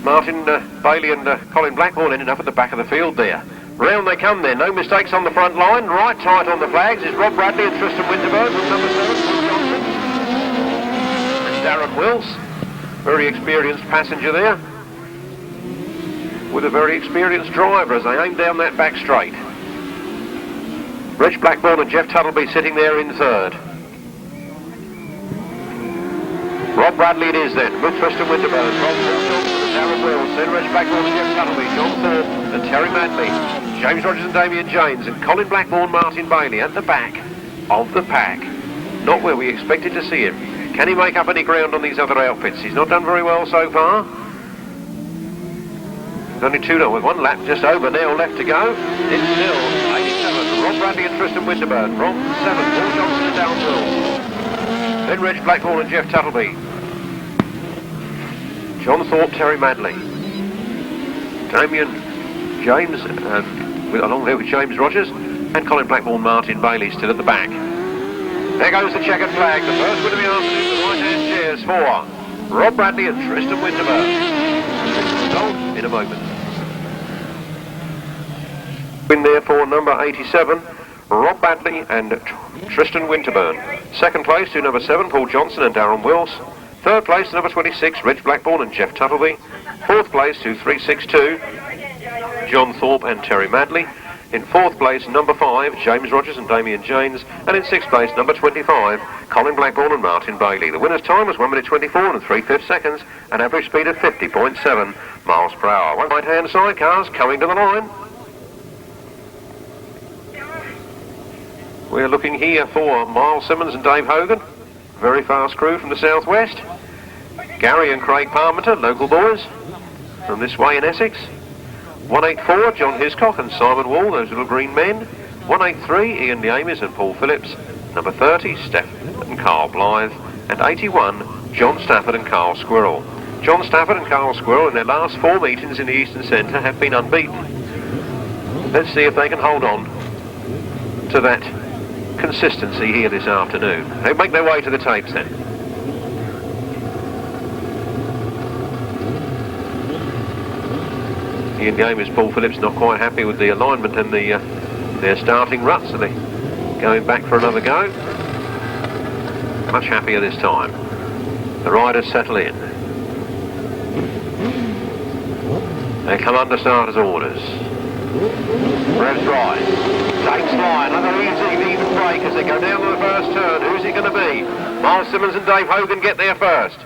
Martin Bailey and Colin Blackmore ended up at the back of the field there. Round they come then, no mistakes on the front line, right tight on the flags is Rob Bradley and Tristan Winterberg from number 7, Paul Johnson. And Darren Wills, very experienced passenger there, with a very experienced driver as they aim down that back straight. Reg Blackburn and Jeff Tuttleby sitting there in third. Rob Bradley it is then, with Tristan Winterberg, Rob Johnson and Darren Wills, then Reg Blackburn and Jeff Tuttleby, John Thorpe and Terry Madley, James Rogers and Damien James, and Colin Blackmore, Martin Bailey at the back of the pack. Not where we expected to see him. Can he make up any ground on these other outfits? He's not done very well so far. There's only 2 with 1 lap just over now left to go. It's still 87, Rob Bradley and Tristan Winterberg. From 7, Paul Johnson and Darren Wills. Then Reg Blackmore and Jeff Tuttleby. John Thorpe, Terry Madley. Damien James, along there with James Rogers, and Colin Blackmore, Martin Bailey still at the back. There goes the checkered flag, the first win of the afternoon, the right-hand cheers for Rob Bradley and Tristan Winterberg. Result in a moment. Win there for number 87, Rob Bradley and Tristan Winterberg. Second place to number 7, Paul Johnson and Darren Wills. Third place to number 26, Reg Blackburn and Jeff Tuttleby. Fourth place to 362, John Thorpe and Terry Madley. In fourth place, number 5, James Rogers and Damien James. And in sixth place, number 25, Colin Blackburn and Martin Bailey. The winner's time was 1 minute 24 and 3/5 seconds, an average speed of 50.7 miles per hour. One right-hand sidecars coming to the line. We're looking here for Miles Simmons and Dave Hogan, very fast crew from the southwest. Gary and Craig Parmenter, local boys from this way in Essex. 184, John Hiscock and Simon Wall, those little green men. 183, Ian Leamis and Paul Phillips. Number 30, Stefan and Carl Blythe. And 81, John Stafford and Carl Squirrel. John Stafford and Carl Squirrel in their last 4 meetings in the Eastern Centre have been unbeaten. Let's see if they can hold on to that consistency here this afternoon. They make their way to the tapes then. Ian Leamis, Paul Phillips not quite happy with the alignment and their starting rut, so they're going back for another go. Much happier this time. The riders settle in. They come under starters' orders. Revs right. Takes line. Another easy even break as they go down to the first turn. Who's it going to be? Miles Simmons and Dave Hogan get there first.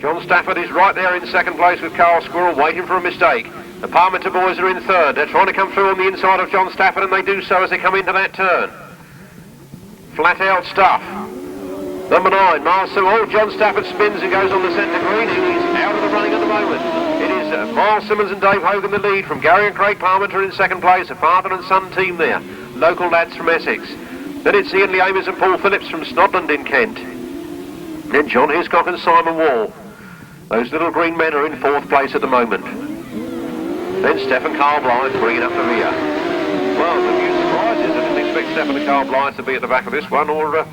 John Stafford is right there in second place with Carl Squirrel, waiting for a mistake. The Parmenter boys are in third. They're trying to come through on the inside of John Stafford, and they do so as they come into that turn. Flat out stuff. Number 9, Miles Simmons. Oh, John Stafford spins and goes on the centre green, and he's out of the running at the moment. It is Miles Simmons and Dave Hogan the lead from Gary and Craig Parmenter in second place, a father and son team there. Local lads from Essex. Then it's Ian Leamis and Paul Phillips from Snodland in Kent. Then John Hiscock and Simon Wall. Those little green men are in fourth place at the moment. Then Stefan Carl Blythe bringing up the rear. Well, a few surprises. I didn't expect Stefan and Carl Blythe to be at the back of this one, or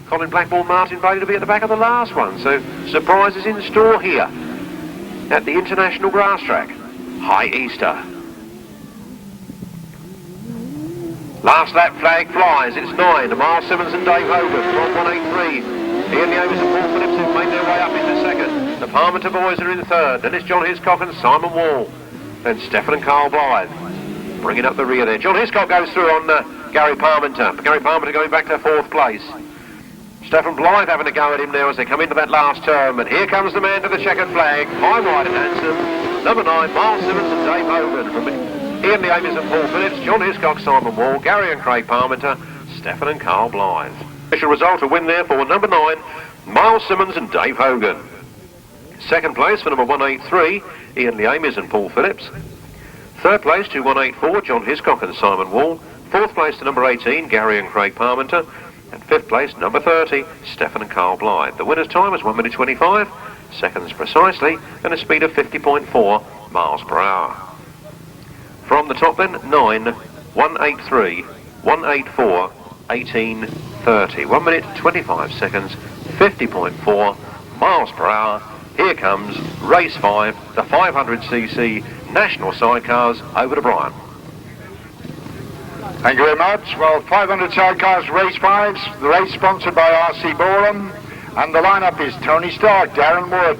Colin Blackmore, Martin Bailey to be at the back of the last one. So surprises in store here at the International Grasstrack. High Easter. Last lap flag flies. It's 9. Miles Simmons and Dave Hogan from 183. Ian Leamis and Paul Phillips have made their way up into second. The Parmenter boys are in third. Then it's John Hiscock and Simon Wall. Then Stefan and Carl Blythe bringing up the rear there. John Hiscock goes through on Gary Parmenter. Gary Parmenter going back to 4th place. Stefan Blythe having a go at him now as they come into that last turn. But here comes the man to the checkered flag. High, wide and handsome. Number 9, Miles Simmons and Dave Hogan. From Ian the Amies and Paul Phillips, John Hiscock, Simon Wall, Gary and Craig Parmenter, Stefan and Carl Blythe. Special result, a win there for number 9, Miles Simmons and Dave Hogan. 2nd place for number 183, Ian the Amies and Paul Phillips. 3rd place to 184, John Hiscock and Simon Wall. 4th place to number 18, Gary and Craig Parmenter. And 5th place, number 30, Stefan and Carl Blythe. The winner's time was 1 minute 25 seconds precisely and a speed of 50.4 miles per hour. From the top then, 9, 183, 184, 1830. 1 minute 25 seconds, 50.4 miles per hour. Here comes race 5, the 500cc National Sidecars. Over to Brian. Thank you very much. Well, 500 Sidecars race 5s, the race sponsored by R.C. Borum, and the lineup is Tony Stark, Darren Wood,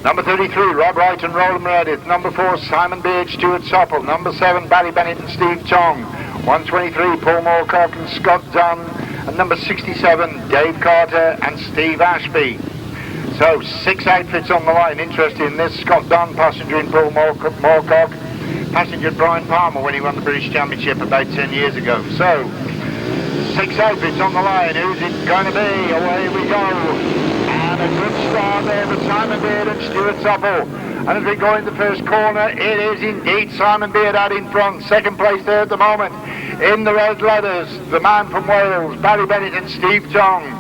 number 33, Rob Wright and Roland Meredith, number 4, Simon Beard, Stuart Soppel, number 7, Barry Bennett and Steve Chong, 123, Paul Moorcock and Scott Dunn, and number 67, Dave Carter and Steve Ashby. So 6 outfits on the line interested in this. Scott Dunn, passenger in Paul Moorcock, passenger Brian Palmer when he won the British Championship about 10 years ago. So 6 outfits on the line. Who's it going to be? Away we go. And a good start there for Simon Beard and Stuart Soppel. And as we go in the first corner, it is indeed Simon Beard out in front. 2nd place there at the moment. In the red leathers, the man from Wales, Barry Bennett and Steve Chong.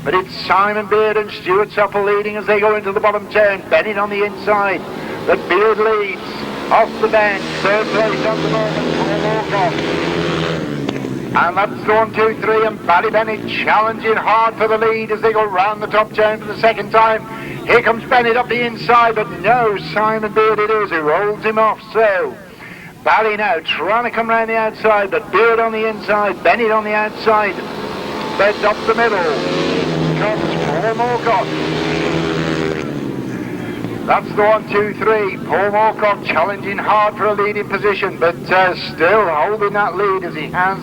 But it's Simon Beard and Stuart Soppel leading as they go into the bottom turn. Bennett on the inside. But Beard leads off the bench. 3rd place at the moment, Paul Moorcock. And that's the 1, 2, 3, and Barry Bennett challenging hard for the lead as they go round the top turn for the 2nd time. Here comes Bennett up the inside, but no, Simon Beard it is who rolls him off. So Barry now trying to come round the outside, but Beard on the inside, Bennett on the outside. Beds up the middle comes Paul Moorcock. That's the 1, 2, 3. Paul Moorcock challenging hard for a leading position, but still holding that lead as he has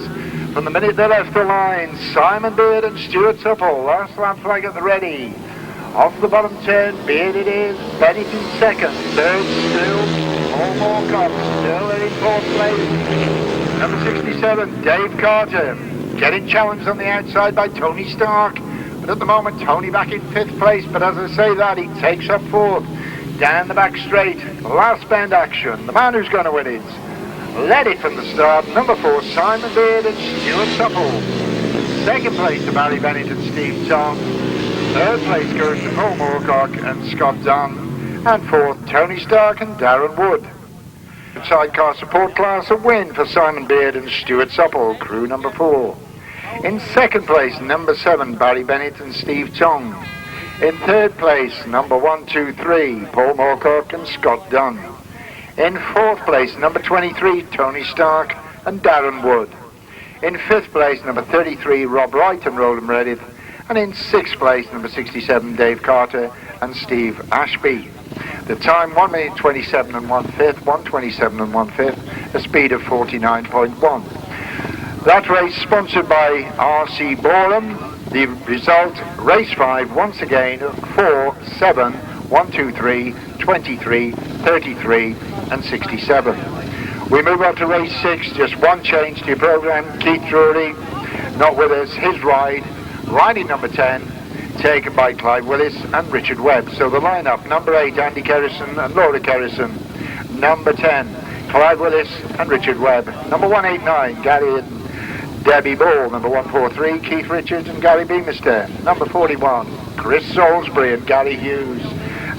from the minute they left the line. Simon Beard and Stuart Soppel, last lap flag at the ready. Off the bottom turn, Beard it is, Bennett in 2nd, 3rd still, Paul Moorcock, still in 4th place. Number 67, Dave Carter, getting challenged on the outside by Tony Stark. But at the moment, Tony back in 5th place, but as I say that, he takes up 4th. Down the back straight, last bend action. The man who's going to win it led it from the start. Number 4, Simon Beard and Stuart Soppel. 2nd place to Barry Bennett and Steve Chong. 3rd place goes to Paul Moorcock and Scott Dunn. And 4th, Tony Stark and Darren Wood. Sidecar support class, a win for Simon Beard and Stuart Soppel, crew number 4. In 2nd place, number 7, Barry Bennett and Steve Chong. In 3rd place, number 1, 2, 3, Paul Moorcock and Scott Dunn. In 4th place, number 23, Tony Stark and Darren Wood. In 5th place, number 33, Rob Wright and Roland Meredith. And in 6th place, number 67, Dave Carter and Steve Ashby. The time, 1 minute 27 and 1/5, 1:27 and 1/5, a speed of 49.1. That race sponsored by R.C. Borum. The result, race 5, once again, 4, 7, 1, 2, 3, 23, 33 and 67. We move on to race 6, just one change to your programme. Keith Drury, not with us, his ride, riding number 10, taken by Clive Willis and Richard Webb. So the lineup, number 8, Andy Kerrison and Laura Kerrison. Number 10, Clive Willis and Richard Webb. Number 189, Gary and Debbie Ball. Number 143, Keith Richards and Gary Beamister. Number 41, Chris Salisbury and Gary Hughes.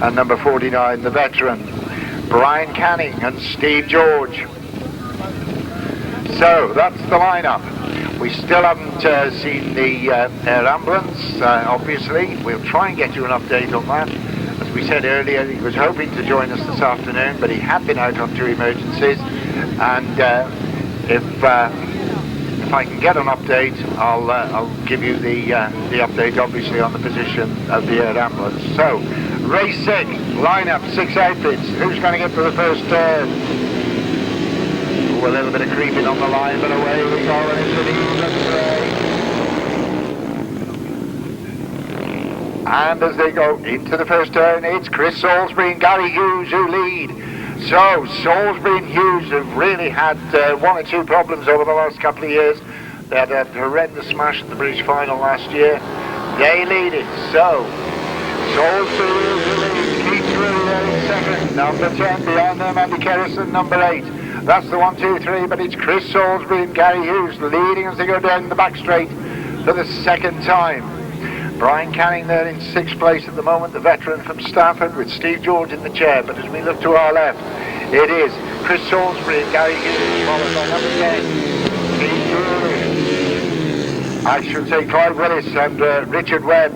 And number 49, the veteran, Brian Canning and Steve George. So that's the lineup. We still haven't seen the air ambulance, obviously. We'll try and get you an update on that. As we said earlier, he was hoping to join us this afternoon, but he had been out on 2 emergencies. And if I can get an update, I'll give you the update, obviously, on the position of the air ambulance. So, race 6, lineup, 6 outfits. Who's going to get to the first turn? a little bit of creeping on the line, but away we go, and it's an even three. And as they go into the first turn, it's Chris Salisbury and Gary Hughes who lead. So Salisbury and Hughes have really had one or two problems over the last couple of years. They had a horrendous smash at the British final last year. They lead it. So Salisbury is the lead. Keith through there in second. Number 10 behind them, Andy Kerrison, number 8. That's the 1, 2, 3, but it's Chris Salisbury and Gary Hughes leading as they go down the back straight for the second time. Brian Canning there in 6th place at the moment, the veteran from Stafford, with Steve George in the chair. But as we look to our left, it is Chris Salisbury and Gary Hughes, followed by number 10, Steve George. I should say Clive Willis and Richard Webb.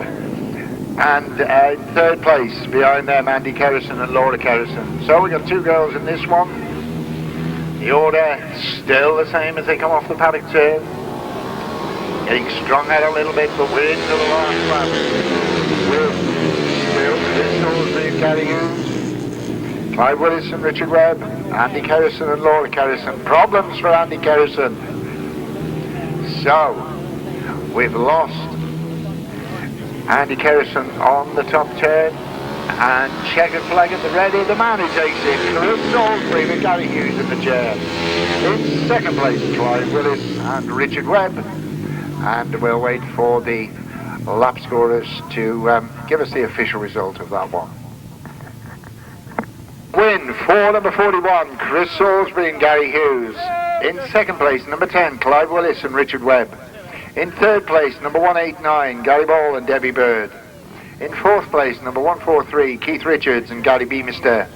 And in 3rd place behind them, Andy Kerrison and Laura Kerrison. So we've got 2 girls in this one. The order still the same as they come off the paddock turn. Getting strung out a little bit, but we're into the last lap. With still Chris Salisbury and Gary Hughes, Clive Willis and Richard Webb, Andy Kerrison and Laura Kerrison. Problems for Andy Kerrison. So, we've lost Andy Kerrison on the top turn, and checkered flag at the ready. The man who takes it, Chris Salisbury with Gary Hughes in the chair. In 2nd place, Clive Willis and Richard Webb. And we'll wait for the lap scorers to give us the official result of that one. Win for number 41, Chris Salisbury and Gary Hughes. In 2nd place, number 10, Clive Willis and Richard Webb. In 3rd place, number 189, Gary Ball and Debbie Bird. In 4th place, number 143, Keith Richards and Gary Beamister.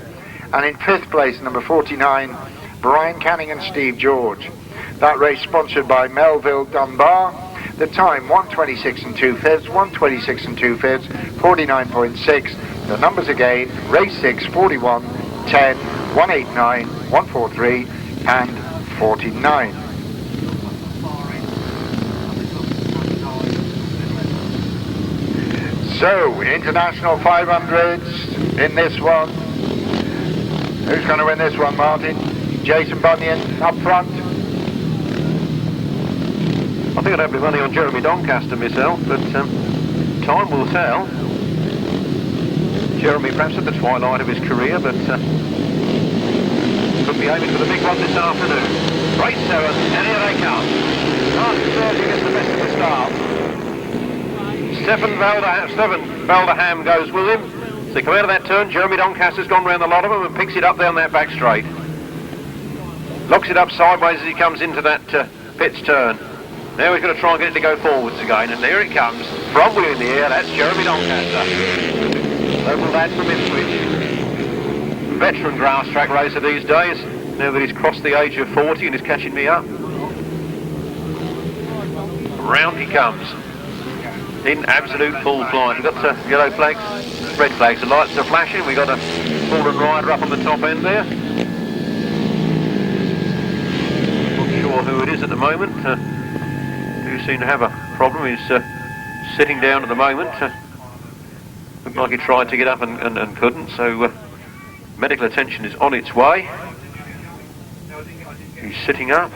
And in 5th place, number 49, Brian Canning and Steve George. That race sponsored by Melville Dunbar. The time 1:26 and 2/5, 1:26 and 2/5, 49.6. The numbers again: race 6, 41, 10, 189, 143, and 49. So, international 500s in this one. Who's going to win this one, Martin? Jason Bunyan up front. I think I'd have to be running on Jeremy Doncaster myself, but time will tell. Jeremy perhaps at the twilight of his career, but could be aiming for the big one this afternoon. Race 7, and here they come. Martin Sergi gets the best of the start. Stefan Valderham goes with him. So they come out of that turn. Jeremy Doncaster's gone round the lot of them and picks it up down that back straight. Locks it up sideways as he comes into that pits turn. Now he's going to try and get it to go forwards again, and there it comes. Front wheel in the air, that's Jeremy Doncaster. Local lad from Ipswich. Veteran Grasstrack racer these days, now that he's crossed the age of 40 and is catching me up. Round he comes. In absolute full flight. We've got yellow flags, red flags, the lights are flashing. We've got a fallen rider up on the top end there. Not sure who it is at the moment. Seem to have a problem. He's sitting down at the moment. Looked like he tried to get up and couldn't, so medical attention is on its way. He's sitting up,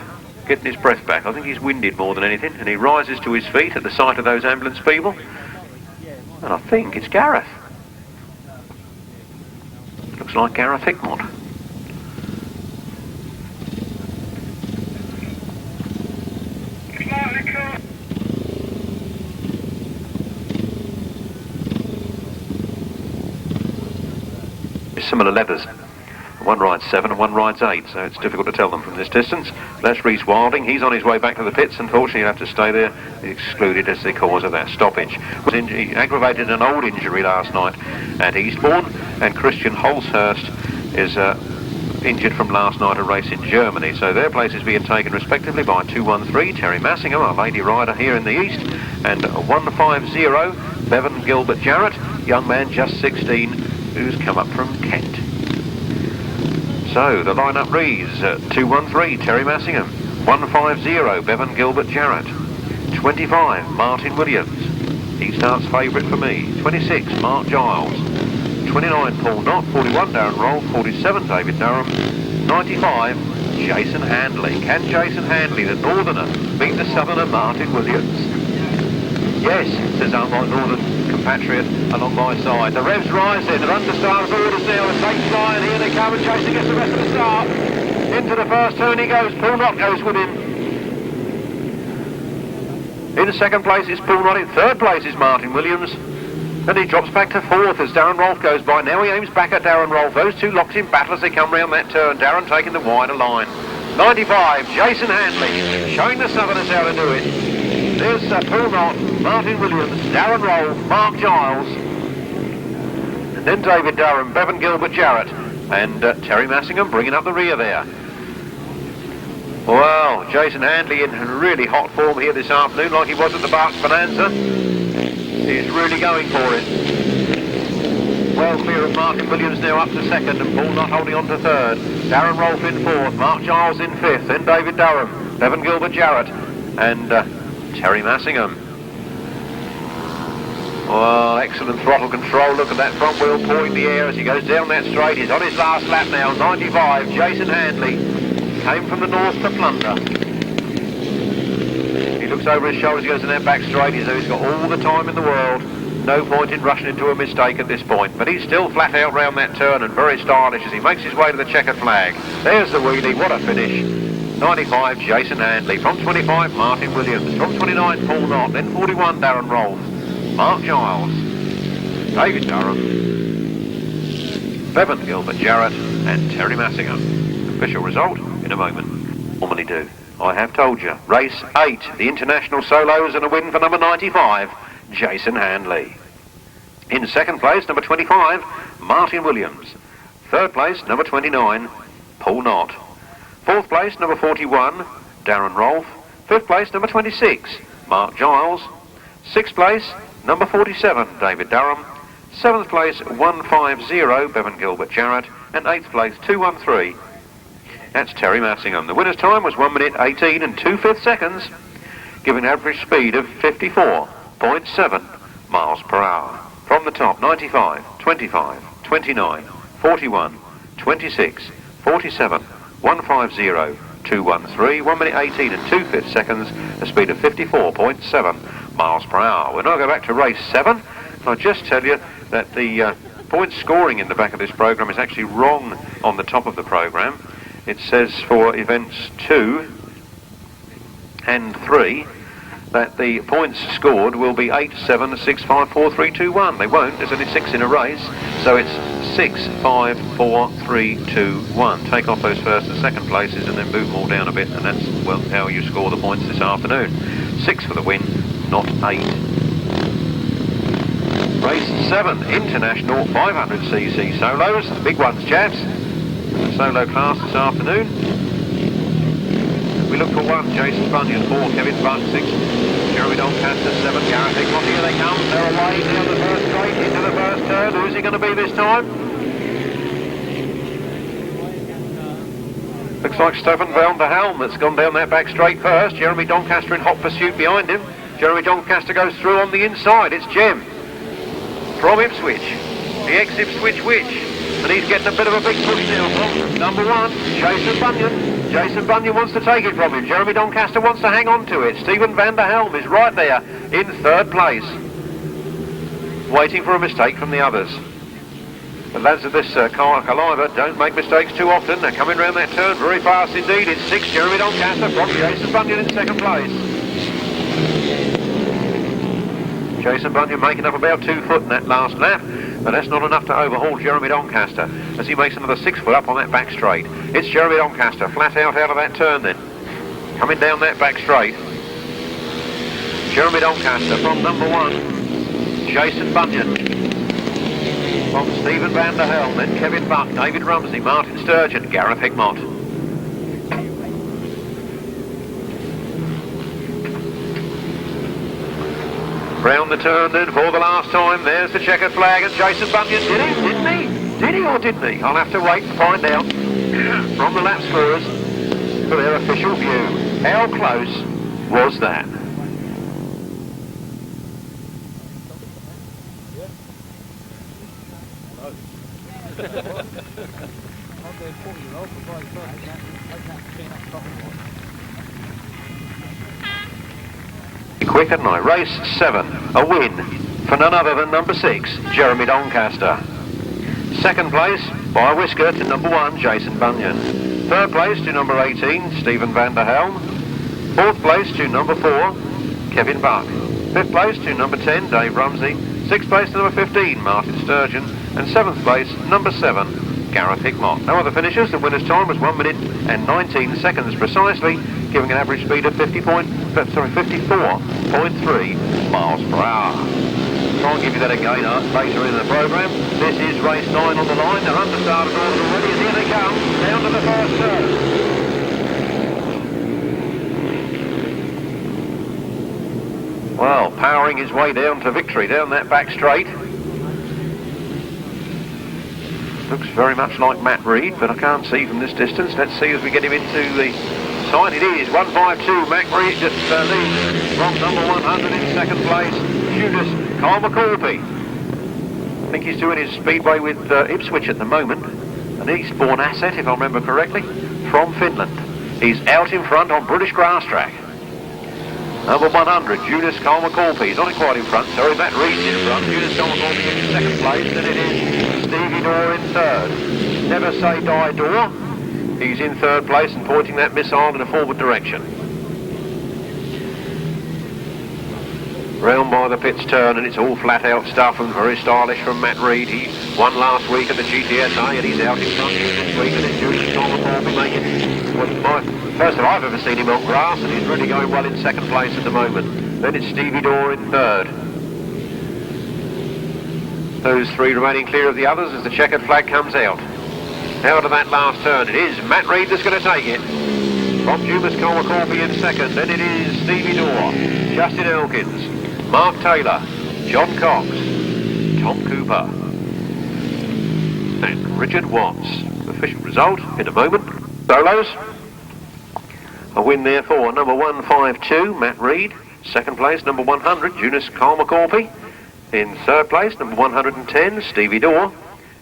getting his breath back. I think he's winded more than anything, and he rises to his feet at the sight of those ambulance people. And I think it's Gareth. Looks like Gareth Hickmott. Similar leathers. One rides 7 and one rides 8, so it's difficult to tell them from this distance. That's Rhys Wilding. He's on his way back to the pits. Unfortunately, he'll have to stay there. He's excluded as the cause of that stoppage. He aggravated an old injury last night at Eastbourne, and Christian Holshurst is injured from last night a race in Germany. So their places being taken respectively by 213, Terry Massingham, our lady rider here in the east, and 150, Bevan Gilbert Jarrett, young man just 16, who's come up from Kent. So the lineup reads 213 Terry Massingham, 150 Bevan Gilbert Jarrett, 25 Martin Williams, he starts favourite for me, 26 Mark Giles, 29 Paul Knott, 41 Darren Roll, 47 David Durham, 95 Jason Handley. Can Jason Handley, the northerner, beat the southerner Martin Williams? Yes, says our northern compatriot along my side. The revs rise then, they're under starter's orders now, the safe flying, here they come, and Jason gets the rest of the start. Into the first turn he goes, Kunert goes with him. In second place is Kunert, in third place is Martin Williams. And he drops back to fourth as Darren Rolfe goes by. Now he aims back at Darren Rolfe. Those two locked in battle as they come round that turn. Darren taking the wider line. 95, Jason Handley, showing the Southerners how to do it. There's Kunert, Martin Williams, Darren Rolfe, Mark Giles. And then David Durham, Bevan Gilbert Jarrett, and Terry Massingham bringing up the rear there. Well, Jason Handley in really hot form here this afternoon, like he was at the Berks Bonanza. He's really going for it. Well clear of Martin Williams now up to second, and Paul not holding on to third. Darren Rolfe in fourth, Mark Giles in fifth, then David Durham, Bevan Gilbert Jarrett, and Terry Massingham. Well, excellent throttle control. Look at that front wheel pawing the air as he goes down that straight. He's on his last lap now. 95, Jason Handley. Came from the north to plunder. He looks over his shoulder as he goes in that back straight. He's got all the time in the world. No point in rushing into a mistake at this point. But he's still flat out round that turn and very stylish as he makes his way to the checkered flag. There's the wheelie. What a finish. 95, Jason Handley. From 25, Martin Williams. From 29, Paul Knott. Then 41, Darren Rolfe. Mark Giles, David Durham, Bevan Gilbert Jarrett, and Terry Massingham. Official result in a moment. Normally do. I have told you. Race 8, the International Solos, and a win for number 95, Jason Handley. In second place, number 25, Martin Williams. Third place, number 29, Paul Knott. Fourth place, number 41, Darren Rolfe. Fifth place, number 26, Mark Giles. Sixth place, number 47, David Durham. Seventh place, 150, Bevan Gilbert Jarrett. And eighth place, 213. That's Terry Massingham. The winner's time was 1 minute 18 and 2/5 seconds, giving an average speed of 54.7 miles per hour. From the top, 95, 25, 29, 41, 26, 47, 150, 213, 1 minute 18 and 2/5 seconds, a speed of 54.7 miles per hour. We'll now go back to race 7. I'll just tell you that the point scoring in the back of this programme is actually wrong on the top of the programme. It says for events 2 and 3 that the points scored will be 8, 7, 6, 5, 4, 3, 2, 1. They won't. There's only 6 in a race, so it's 6, 5, 4, 3, 2, 1. Take off those first and second places and then move them all down a bit, and that's well how you score the points this afternoon. 6 for the win, not 8. Race 7, International 500cc solos, the big ones, chaps. The solo class this afternoon. We look for 1, Jason Bunyan, 4, Kevin Buck, 6, Jeremy Doncaster, 7, Gareth Hickmott. Here they come, they're away down the first straight into the first turn. Who's he going to be this time? Looks like Stefan Van der Helm that's gone down that back straight first. Jeremy Doncaster in hot pursuit behind him. Jeremy Doncaster goes through on the inside. It's Jem from Ipswich, the ex-Ipswich Witch. And he's getting a bit of a big push now from number 1, Jason Bunyan. Jason Bunyan wants to take it from him. Jeremy Doncaster wants to hang on to it. Stephen Van der Helm is right there in third place, waiting for a mistake from the others. The lads of this calibre don't make mistakes too often. They're coming round that turn very fast indeed. It's 6, Jeremy Doncaster from Jason Bunyan in second place. Jason Bunyan making up about 2 foot in that last lap, but that's not enough to overhaul Jeremy Doncaster as he makes another 6 foot up on that back straight. It's Jeremy Doncaster flat out of that turn then, coming down that back straight. Jeremy Doncaster from number 1, Jason Bunyan. From Stephen Van der Helm, then Kevin Buck, David Rumsey, Martin Sturgeon, Gareth Hickmott. Round the turn then for the last time. There's the checkered flag, and Jason Bunyan did he? Didn't he? Did he or didn't he? I'll have to wait and find out from the lap scorers for their official view. How close was that? Quick at night. Race 7. A win for none other than number 6, Jeremy Doncaster. Second place by a whisker to number 1, Jason Bunyan. Third place to number 18, Stephen van der Helm. Fourth place to number 4, Kevin Buck. Fifth place to number 10, Dave Rumsey. Sixth place to number 15, Martin Sturgeon. And seventh place, number 7, Gareth Hickmott. No other finishers. The winner's time was 1 minute and 19 seconds precisely, giving an average speed of 54.3 miles per hour. I'll give you that again later in the programme. This is race 9 on the line. They're understarted orders already, and here they come, down to the first turn. Well, powering his way down to victory, down that back straight. Looks very much like Matt Reed, but I can't see from this distance. Let's see as we get him into the side. It is 152, Matt Reed that leads from number 100 in second place, Judas Kalmakorpi. I think he's doing his speedway with Ipswich at the moment. An Eastbourne asset, if I remember correctly, from Finland. He's out in front on British Grasstrack. Number 100, Judas Kalmakorpi. He's not quite in front, sorry, Matt Reed's in front. Judas Kalmakorpi in second place, and it is Stevie Dorr in third. Never Say Die Dorr. He's in third place and pointing that missile in a forward direction. Round by the pits turn, and it's all flat out stuff and very stylish from Matt Reed. He won last week at the GTSA and he's out in front this week, and it's Judas Kalmakorpi making my first time I've ever seen him on grass, and he's really going well in second place at the moment. Then it's Stevie Dorr in third. Those three remaining clear of the others as the checkered flag comes out. Out of that last turn, it is Matt Reed that's going to take it. From Judas Kalmakorpi in second, then it is Stevie Dorr, Justin Elkins, Mark Taylor, John Cox, Tom Cooper, and Richard Watts. Official result in a moment. Solos. A win there for number 152, Matt Reed. Second place, number 100, Judas Kalmakorpi. In third place, number 110, Stevie Dorr.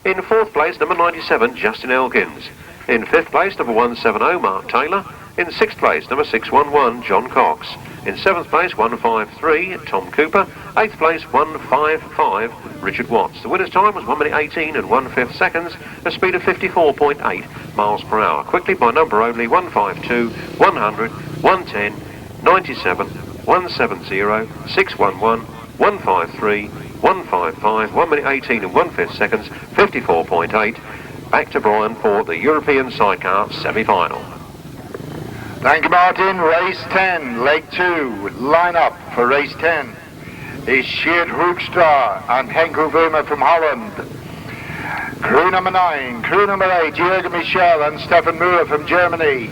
In fourth place, number 97, Justin Elkins. In fifth place, number 170, Mark Taylor. In sixth place, number 611, John Cox. In seventh place, 153, Tom Cooper. Eighth place, 155, Richard Watts. The winner's time was 1 minute 18 and 1/5 seconds, a speed of 54.8 miles per hour. Quickly by number only, 152, 100, 110, 97, 170, 611, 153, 155, 1 minute 18 and 1/5 seconds, 54.8. Back to Brian for the European Sidecar semi-final. Thank you, Martin. Race 10, leg 2. Line up for race 10 is Tjeerd Hoekstra and Henk Auwema from Holland. Crew number 9, crew number 8, Juergen Michel and Stefan Mueller from Germany.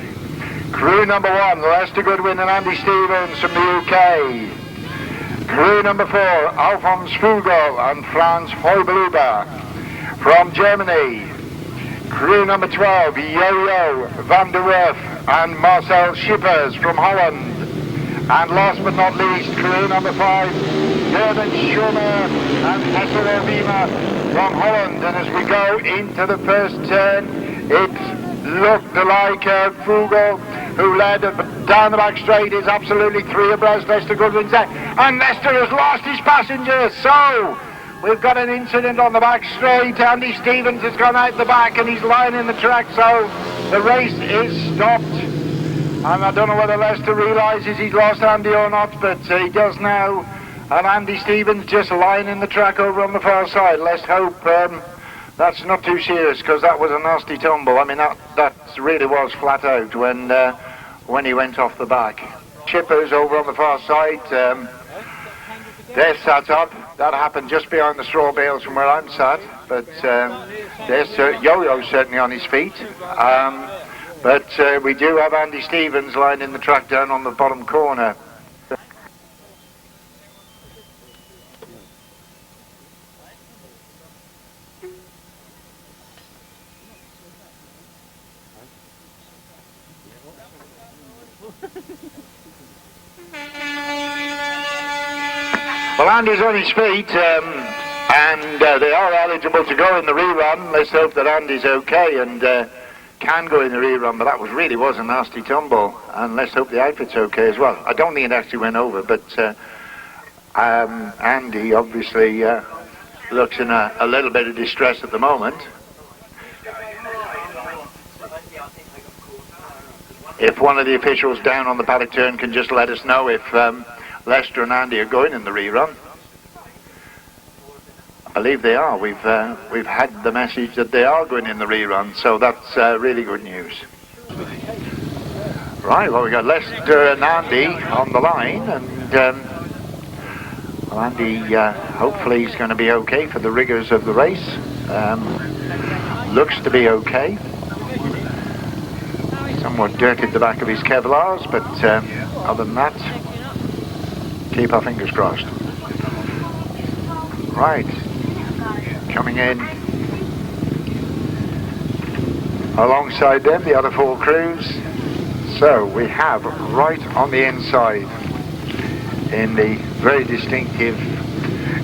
Crew number 1, Lester Goodwin and Andy Stevens from the UK. Crew number 4, Alfons Plugl and Franz Heublhuber from Germany. Crew number 12, Yo-Yo van der Werf and Marcel Schippers from Holland. And last but not least, crew number 5, Gerben, Schuuman and Hessel from Holland. And as we go into the first turn, it looked like Plugl, who led down the back straight, is absolutely 3 abreast. Lester Goodwin's there, and Lester has lost his passengers. So we've got an incident on the back straight. Andy Stevens has gone out the back and he's lying in the track, so the race is stopped. And I don't know whether Lester realises he's lost Andy or not, but he does now. And Andy Stevens just lying in the track over on the far side. Let's hope that's not too serious, because that was a nasty tumble. I mean, that really was flat out when he went off the back. Chippers over on the far side. They're sat up. That happened just behind the straw bales from where I'm sat. But there's Yo-Yo certainly on his feet. But we do have Andy Stevens lying in the track down on the bottom corner. Well, Andy's on his feet, and they are eligible to go in the rerun. Let's hope that Andy's okay, and can go in the rerun, but that really was a nasty tumble, and let's hope the outfit's okay as well. I don't think it actually went over, but Andy obviously looks in a little bit of distress at the moment. If one of the officials down on the paddock turn can just let us know if Lester and Andy are going in the rerun. I believe they are. We've had the message that they are going in the rerun, so that's really good news. Right, well, we got Lester and Andy on the line, and well, Andy hopefully is going to be okay for the rigours of the race. Looks to be okay. Somewhat dirted the back of his Kevlars, but other than that, keep our fingers crossed. Right, coming in alongside them, the other four crews. So we have right on the inside, in the very distinctive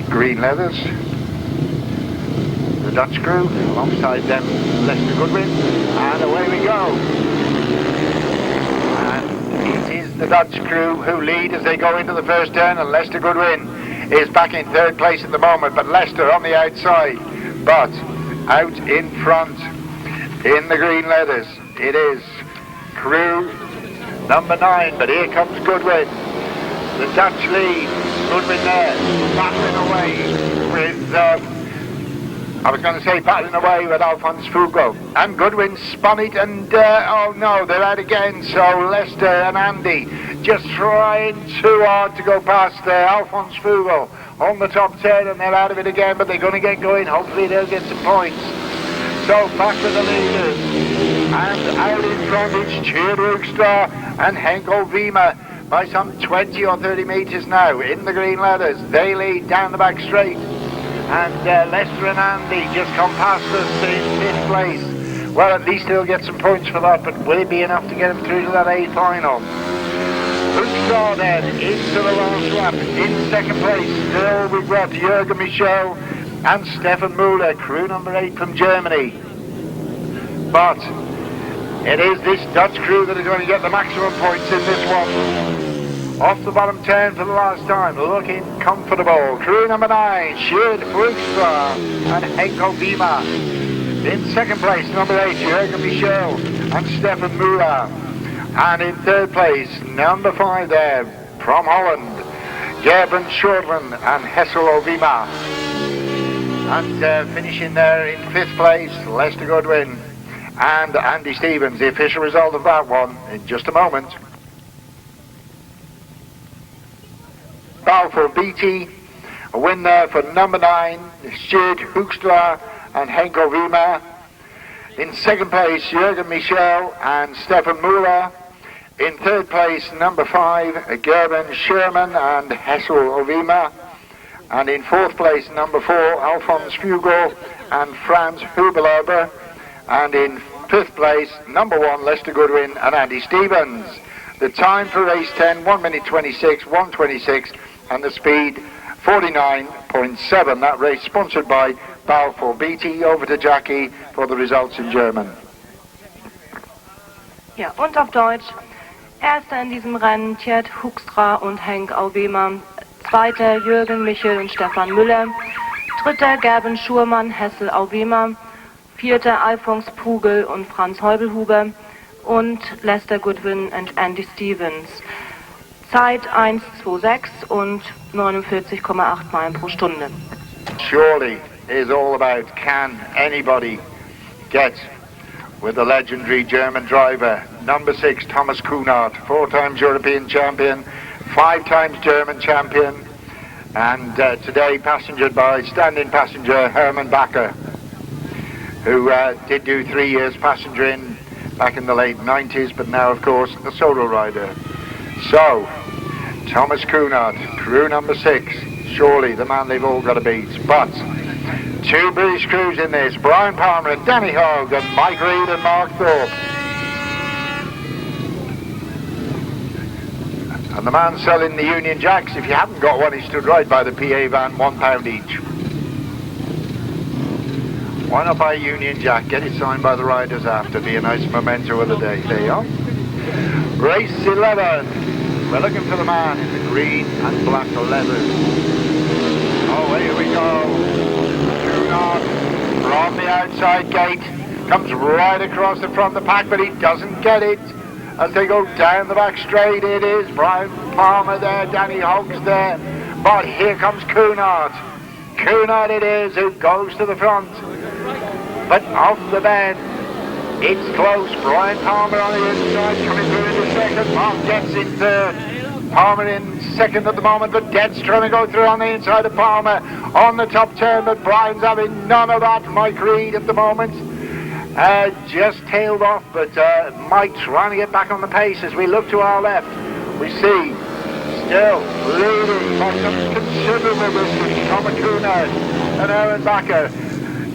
green leathers, the Dutch crew, alongside them Lester Goodwin, and away we go. And it is the Dutch crew who lead as they go into the first turn, and Lester Goodwin is back in third place at the moment, but Lester on the outside, but out in front in the green leathers it is crew number 9, but here comes Goodwin. The Dutch lead, Goodwin there, battling away with, battling away with Alfons Fugo. And Goodwin spun it, and oh no, they're out again. So Lester and Andy just trying too hard to go past Alfons Fugo on the top turn, and they're out of it again, but they're going to get going. Hopefully they'll get some points. So back to the leaders. And out in front it's Tjeerd, Hoekstra and Henk Auwema by some 20 or 30 metres now in the green leathers. They lead down the back straight, and Lester and Andy just come past us in 5th place. Well, at least he'll get some points for that, but will it be enough to get him through to that A final? Hoekstra then into the last lap in 2nd place. Still we've got Juergen, Michel and Stefan Mueller, crew number 8 from Germany. But it is this Dutch crew that are going to get the maximum points in this one. Off the bottom turn for the last time, looking comfortable. Crew number 9, Tjeerd, Hoekstra and Henk Auwema. In 2nd place, number 8, Juergen, Michel and Stefan Mueller. And in 3rd place, number 5 there, from Holland, Gerben, Schuuman and Hessel Auwema. And finishing there in 5th place, Lester Goodwin and Andy Stevens. The official result of that one in just a moment. Balfour BT, a win there for number 9, Tjeerd, Hoekstra and Henk Auwema. In 2nd place, Juergen, Michel and Stefan Mueller. In 3rd place, number 5, Gerben, Schuuman and Hessel Auwema. And in 4th place, number 4, Alfons Fugo and Franz Heublhuber. And in 5th place, number 1, Lester Goodwin and Andy Stevens. The time for race 10, 1 minute 26, 1:26, and the speed 49.7. That race sponsored by Balfour BT. Over to Jackie for the results in German. Ja, und auf Deutsch. Erster in diesem Rennen Tjeerd, Hoekstra und Henk Auwema. Zweiter Juergen, Michel und Stefan Mueller. Dritter Gerben, Schuuman, Hessel Auwema. Vierter Alfons Plugl und Franz Heublhuber. Und Lester Goodwin und Andy Stevens. Zeit 1:26 und 49,8 Meilen pro Stunde. Surely is all about, can anybody get with the legendary German driver, number 6, Thomas Kunert, 4 times European champion, 5 times German champion, and today passengered by standing passenger Hermann Bacher, who did do 3 years passengering back in the late 90s, but now of course a solo rider. So, Thomas Kunert, crew number 6, surely the man they've all got to beat. But 2 British crews in this, Raz Palmer and Danny Hogg and Mike Reed and Mark Thorpe. And the man selling the Union Jacks, if you haven't got one, he stood right by the PA van, £1 each. Why not buy a Union Jack? Get it signed by the riders after. Be a nice memento of the day. There you are. Race 11. We're looking for the man in the green and black leathers. Oh, here we go. Kunert from the outside gate. Comes right across the front of the pack, but he doesn't get it. As they go down the back straight, it is Brian Palmer there, Danny Hogg's there. But here comes Kunert. Kunert it is who goes to the front. But off the bend, it's close. Brian Palmer on the inside, coming through into second. Mark Detz in third. Palmer in second at the moment, but Detz trying to go through on the inside of Palmer on the top turn, but Brian's having none of that. Mike Reed at the moment just tailed off, but Mike trying to get back on the pace. As we look to our left, we see still leading by some considerable distance from Kunert and Hermann Bacher.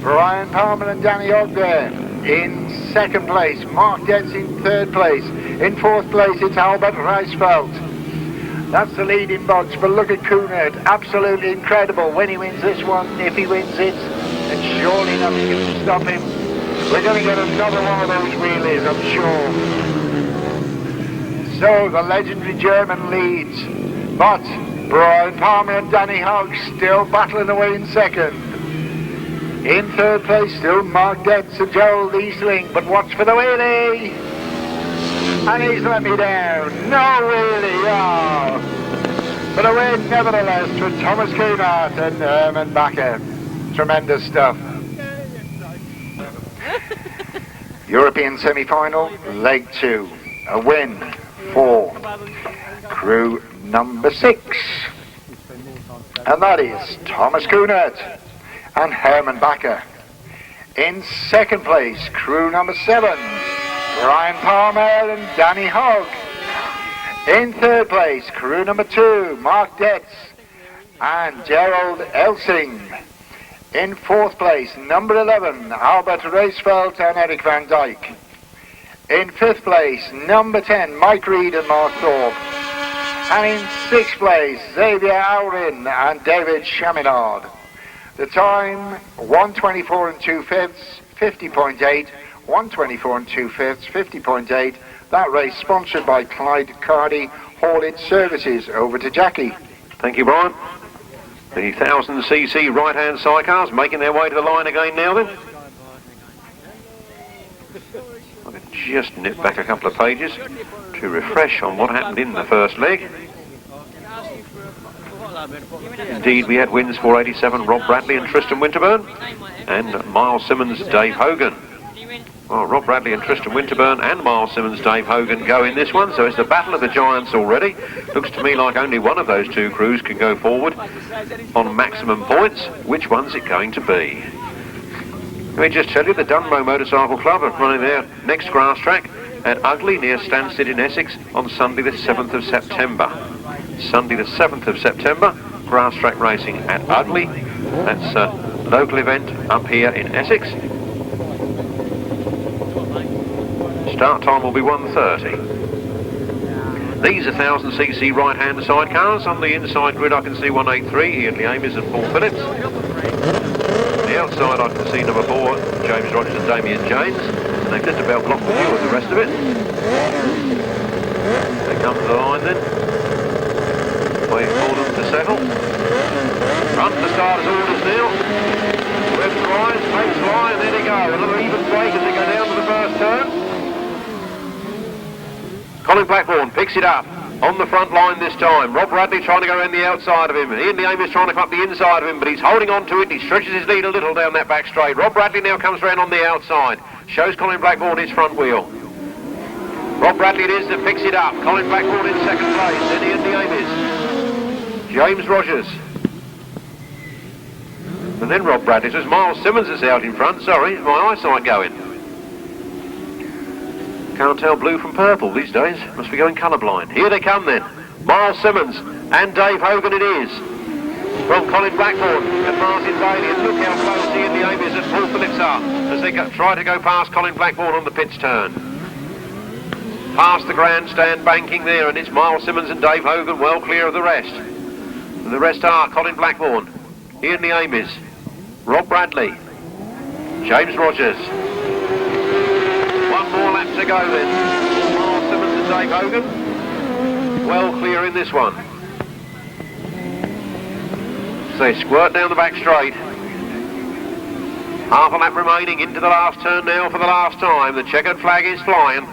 Brian Palmer and Danny Hogg there in second place. Mark Detz in third place. In fourth place, it's Albert Reisfeld. That's the leading box, but look at Kunert, absolutely incredible when he wins this one. If he wins it, and surely nothing can stop him. We're going to get another one of those wheelies, I'm sure. So the legendary German leads, but Brian Palmer and Danny Hogg still battling away in second. In third place, still Mark Detz and Gerald Eelsing, but watch for the wheelie. And he's let me down. No wheelie, oh. But a win nevertheless for Thomas Kunert and Hermann Bacher. Tremendous stuff. European semi-final, leg 2. A win for crew number 6. And that is Thomas Kunert and Hermann Bacher. In second place, crew number 7, Brian Palmer and Danny Hogg. In third place, crew number 2, Mark Detz and Gerald Eelsing. In fourth place, number 11, Albert Reisfeld and Eric van Dijk. In fifth place, number 10, Mike Reed and Mark Thorpe. And in sixth place, Xavier Aurin and David Chaminade. The time, 1:24 and 2/5, 50.8. 1:24 and 2/5, 50.8. That race sponsored by Clyde Cardy Haulage Services. Over to Jackie. Thank you, Brian. The 1000cc right-hand sidecars making their way to the line again now then. I can just nip back a couple of pages to refresh on what happened in the first leg. Indeed, we had wins for 87, Rob Bradley and Tristan Winterburn, and Miles Simmons, Dave Hogan. Well, Rob Bradley and Tristan Winterburn and Miles Simmons, Dave Hogan go in this one, so it's the battle of the giants already. Looks to me like only one of those two crews can go forward on maximum points. Which one's it going to be? Let me just tell you, the Dunmow Motorcycle Club are running their next grass track at Ugly near Stansted in Essex on Sunday the 7th of September. Sunday the 7th of September, grass track racing at Ugly. That's a local event up here in Essex. Start time will be 1:30. These are 1000cc right-hand sidecars. On the inside grid I can see 183, Ian Leamis and Paul Phillips. On the outside I can see number 4, James Rogers and Damien James. And they've just about blocked the view of the rest of it. They come to the line then. Wait for them to settle. Run to starters orders now. Left rise, takes line, and there they go. Another even break as they go down to the first turn. Colin Blackburn picks it up on the front line this time. Rob Bradley trying to go around the outside of him. Ian Leamis trying to come up the inside of him, but he's holding on to it. He stretches his lead a little down that back straight. Rob Bradley now comes around on the outside. Shows Colin Blackburn his front wheel. Rob Bradley it is that picks it up. Colin Blackburn in second place. Then Ian Leamis. James Rogers. And then Rob Bradley. So it's Miles Simmons that's out in front. Sorry, is my eyesight going? Can't tell blue from purple these days. Must be going colourblind. Here they come then. Miles Simmons and Dave Hogan it is. From Colin Blackburn and Martin Bailey. And look how close Ian Leamis and Paul Phillips are as they try to go past Colin Blackburn on the pits turn. Past the grandstand banking there, and it's Miles Simmons and Dave Hogan well clear of the rest. And the rest are Colin Blackburn, Ian Leamis, Rob Bradley, James Rogers. One more lap to go then. Miles Simmons and Dave Hogan. Well clear in this one. So they squirt down the back straight. Half a lap remaining into the last turn now for the last time. The checkered flag is flying.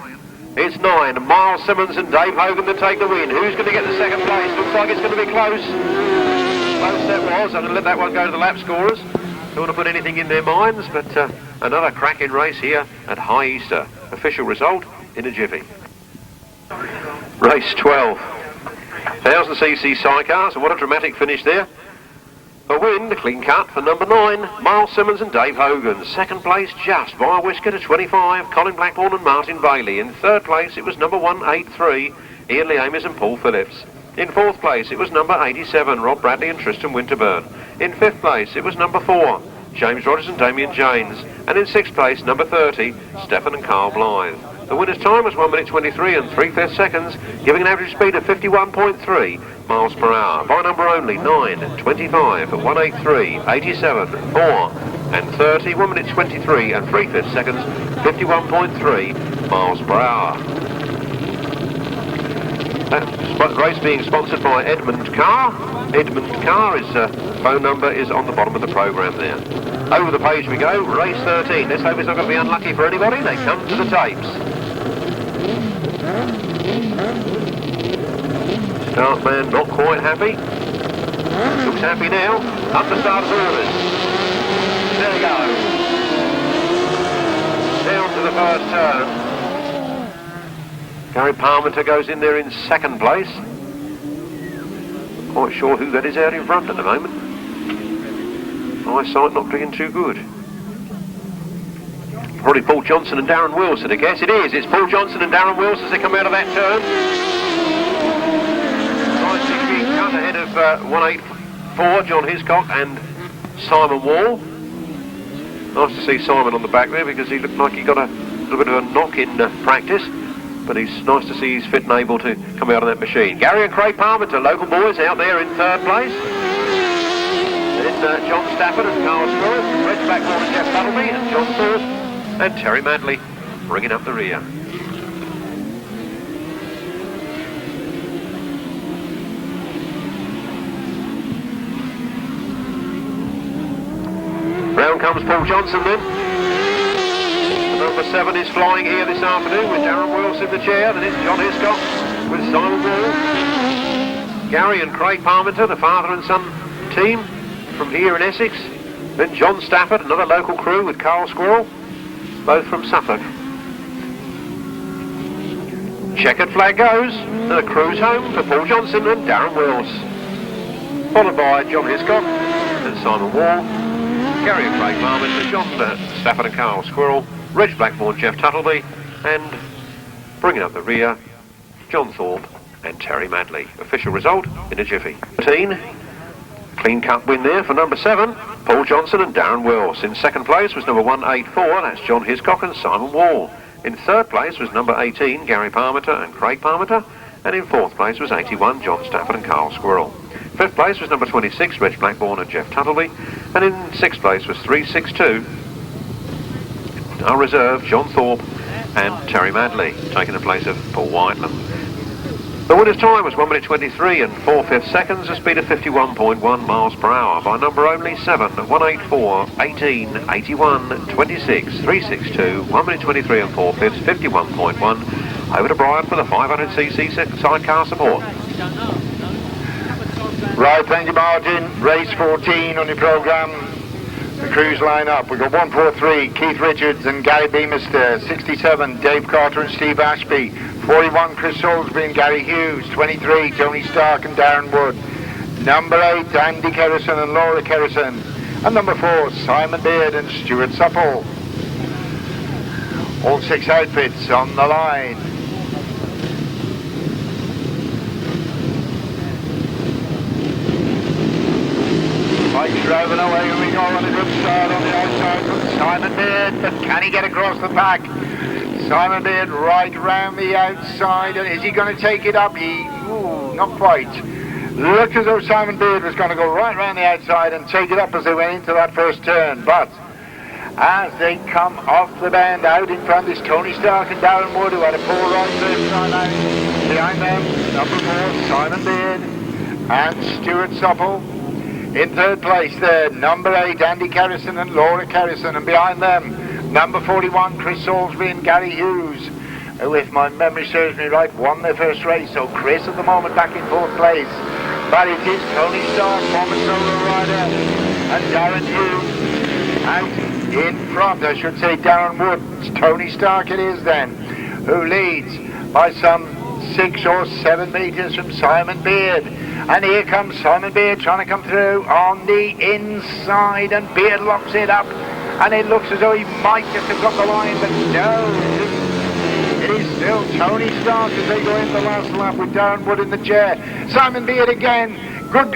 It's 9. Miles Simmons and Dave Hogan to take the win. Who's going to get the second place? Looks like it's going to be close. Close that was. I'm going to let that one go to the lap scorers. Don't want to put anything in their minds, but another cracking race here at High Easter. Official result in a jiffy. Race 12. 1000cc sidecars, and what a dramatic finish there. A win, the clean cut for number 9, Miles Simmons and Dave Hogan. Second place just by a whisker to 25, Colin Blackburn and Martin Bailey. In third place it was number 183, Ian Lee Amis and Paul Phillips. In fourth place it was number 87, Rob Bradley and Tristan Winterburn. In fifth place it was number 4, James Rogers and Damien Janes. And in sixth place, number 30, Stefan and Carl Blythe. The winner's time was 1 minute 23 and 3/5 seconds, giving an average speed of 51.3 miles per hour. By number only 9, 25, 183, 87, 4 and 30, 1 minute 23 and 3/5 seconds, 51.3 miles per hour. That race being sponsored by Edmund Carr. Edmund Carr, his phone number is on the bottom of the programme there. Over the page we go, race 13. Let's hope it's not going to be unlucky for anybody. They come to the tapes. Start man not quite happy. Looks happy now. Understart orders. There we go. Down to the first turn. Gary Palmer goes in there in second place. Quite sure who that is out in front at the moment. Eyesight not being too good. Probably Paul Johnson and Darren Wilson, I guess. It is. It's Paul Johnson and Darren Wilson as they come out of that turn. Nice 6 feet cut ahead of 184, John Hiscock and Simon Wall. Nice to see Simon on the back there because he looked like he got a little bit of a knock in practice. But it's nice to see he's fit and able to come out of that machine. Gary and Craig Palmer, local boys out there in third place. Then John Stafford and Carl Squirrel, Reg Blackmore and Jeff Tuttleby, and John Thorpe and Terry Madley bringing up the rear. Round comes Paul Johnson then. Number 7 is flying here this afternoon with Darren Wilson in the chair. Then it's John Hiscock with Simon Wall. Gary and Craig Parmenter, the father and son team from here in Essex. Then John Stafford, another local crew with Carl Squirrel, both from Suffolk. Checkered flag goes. The cruise home for Paul Johnson and Darren Wills. Followed by John Hiscock and Simon Wall. Gary and Craig Parmenter, John Stafford and Carl Squirrel. Reg Blackmore, Jeff Tuttleby, and bringing up the rear, John Thorpe and Terry Madley. Official result in a jiffy. 13, clean cut win there for number 7, Paul Johnson and Darren Wills. In second place was number 184, that's John Hiscock and Simon Wall. In third place was number 18, Gary Parmenter and Craig Parmenter, and in fourth place was 81, John Stafford and Carl Squirrel. Fifth place was number 26, Reg Blackmore and Jeff Tuttleby, and in sixth place was 362, our reserve, John Thorpe and Terry Madley, taking the place of Paul Whiteland. The winner's time was 1 minute 23 and 4/5 seconds, a speed of 51.1 miles per hour by number only 7, 184, 18, 81, 26, 362, 1 minute 23 and 4/5, 51.1. Over to Brian for the 500cc sidecar support. Right, thank you, Martin. Race 14 on your programme. The crews line up. We've got 143, Keith Richards and Gary Beamister. 67, Dave Carter and Steve Ashby. 41, Chris Salisbury and Gary Hughes. 23, Tony Stark and Darren Wood. Number 8, Andy Kerrison and Laura Kerrison. And number 4, Simon Beard and Stuart Supple. All 6 outfits on the line. Mike's driving away, and we go on a good start on the outside from Simon Beard, but can he get across the pack? Simon Beard right round the outside, and is he going to take it up? Ooh, not quite. Looked as though Simon Beard was going to go right round the outside and take it up as they went into that first turn, but as they come off the bend. Out in front is Tony Stark and Darren Wood, who had a poor run first time out. Behind them, number 4, Simon Beard and Stuart Supple. In third place there, number 8, Andy Carrison and Laura Carrison, and behind them, number 41, Chris Salisbury and Gary Hughes, who, if my memory serves me right, won their first race. So Chris at the moment back in 4th place. But it is Tony Stark, former solo rider, and Darren Hughes out in front. I should say Darren Wood. It's Tony Stark it is then, who leads by some 6 or 7 metres from Simon Beard. And here comes Simon Beard trying to come through on the inside, and Beard locks it up, and it looks as though he might just have got the line, but no, it is still Tony Stark as they go in the last lap with Darren Wood in the chair. Simon Beard again, good,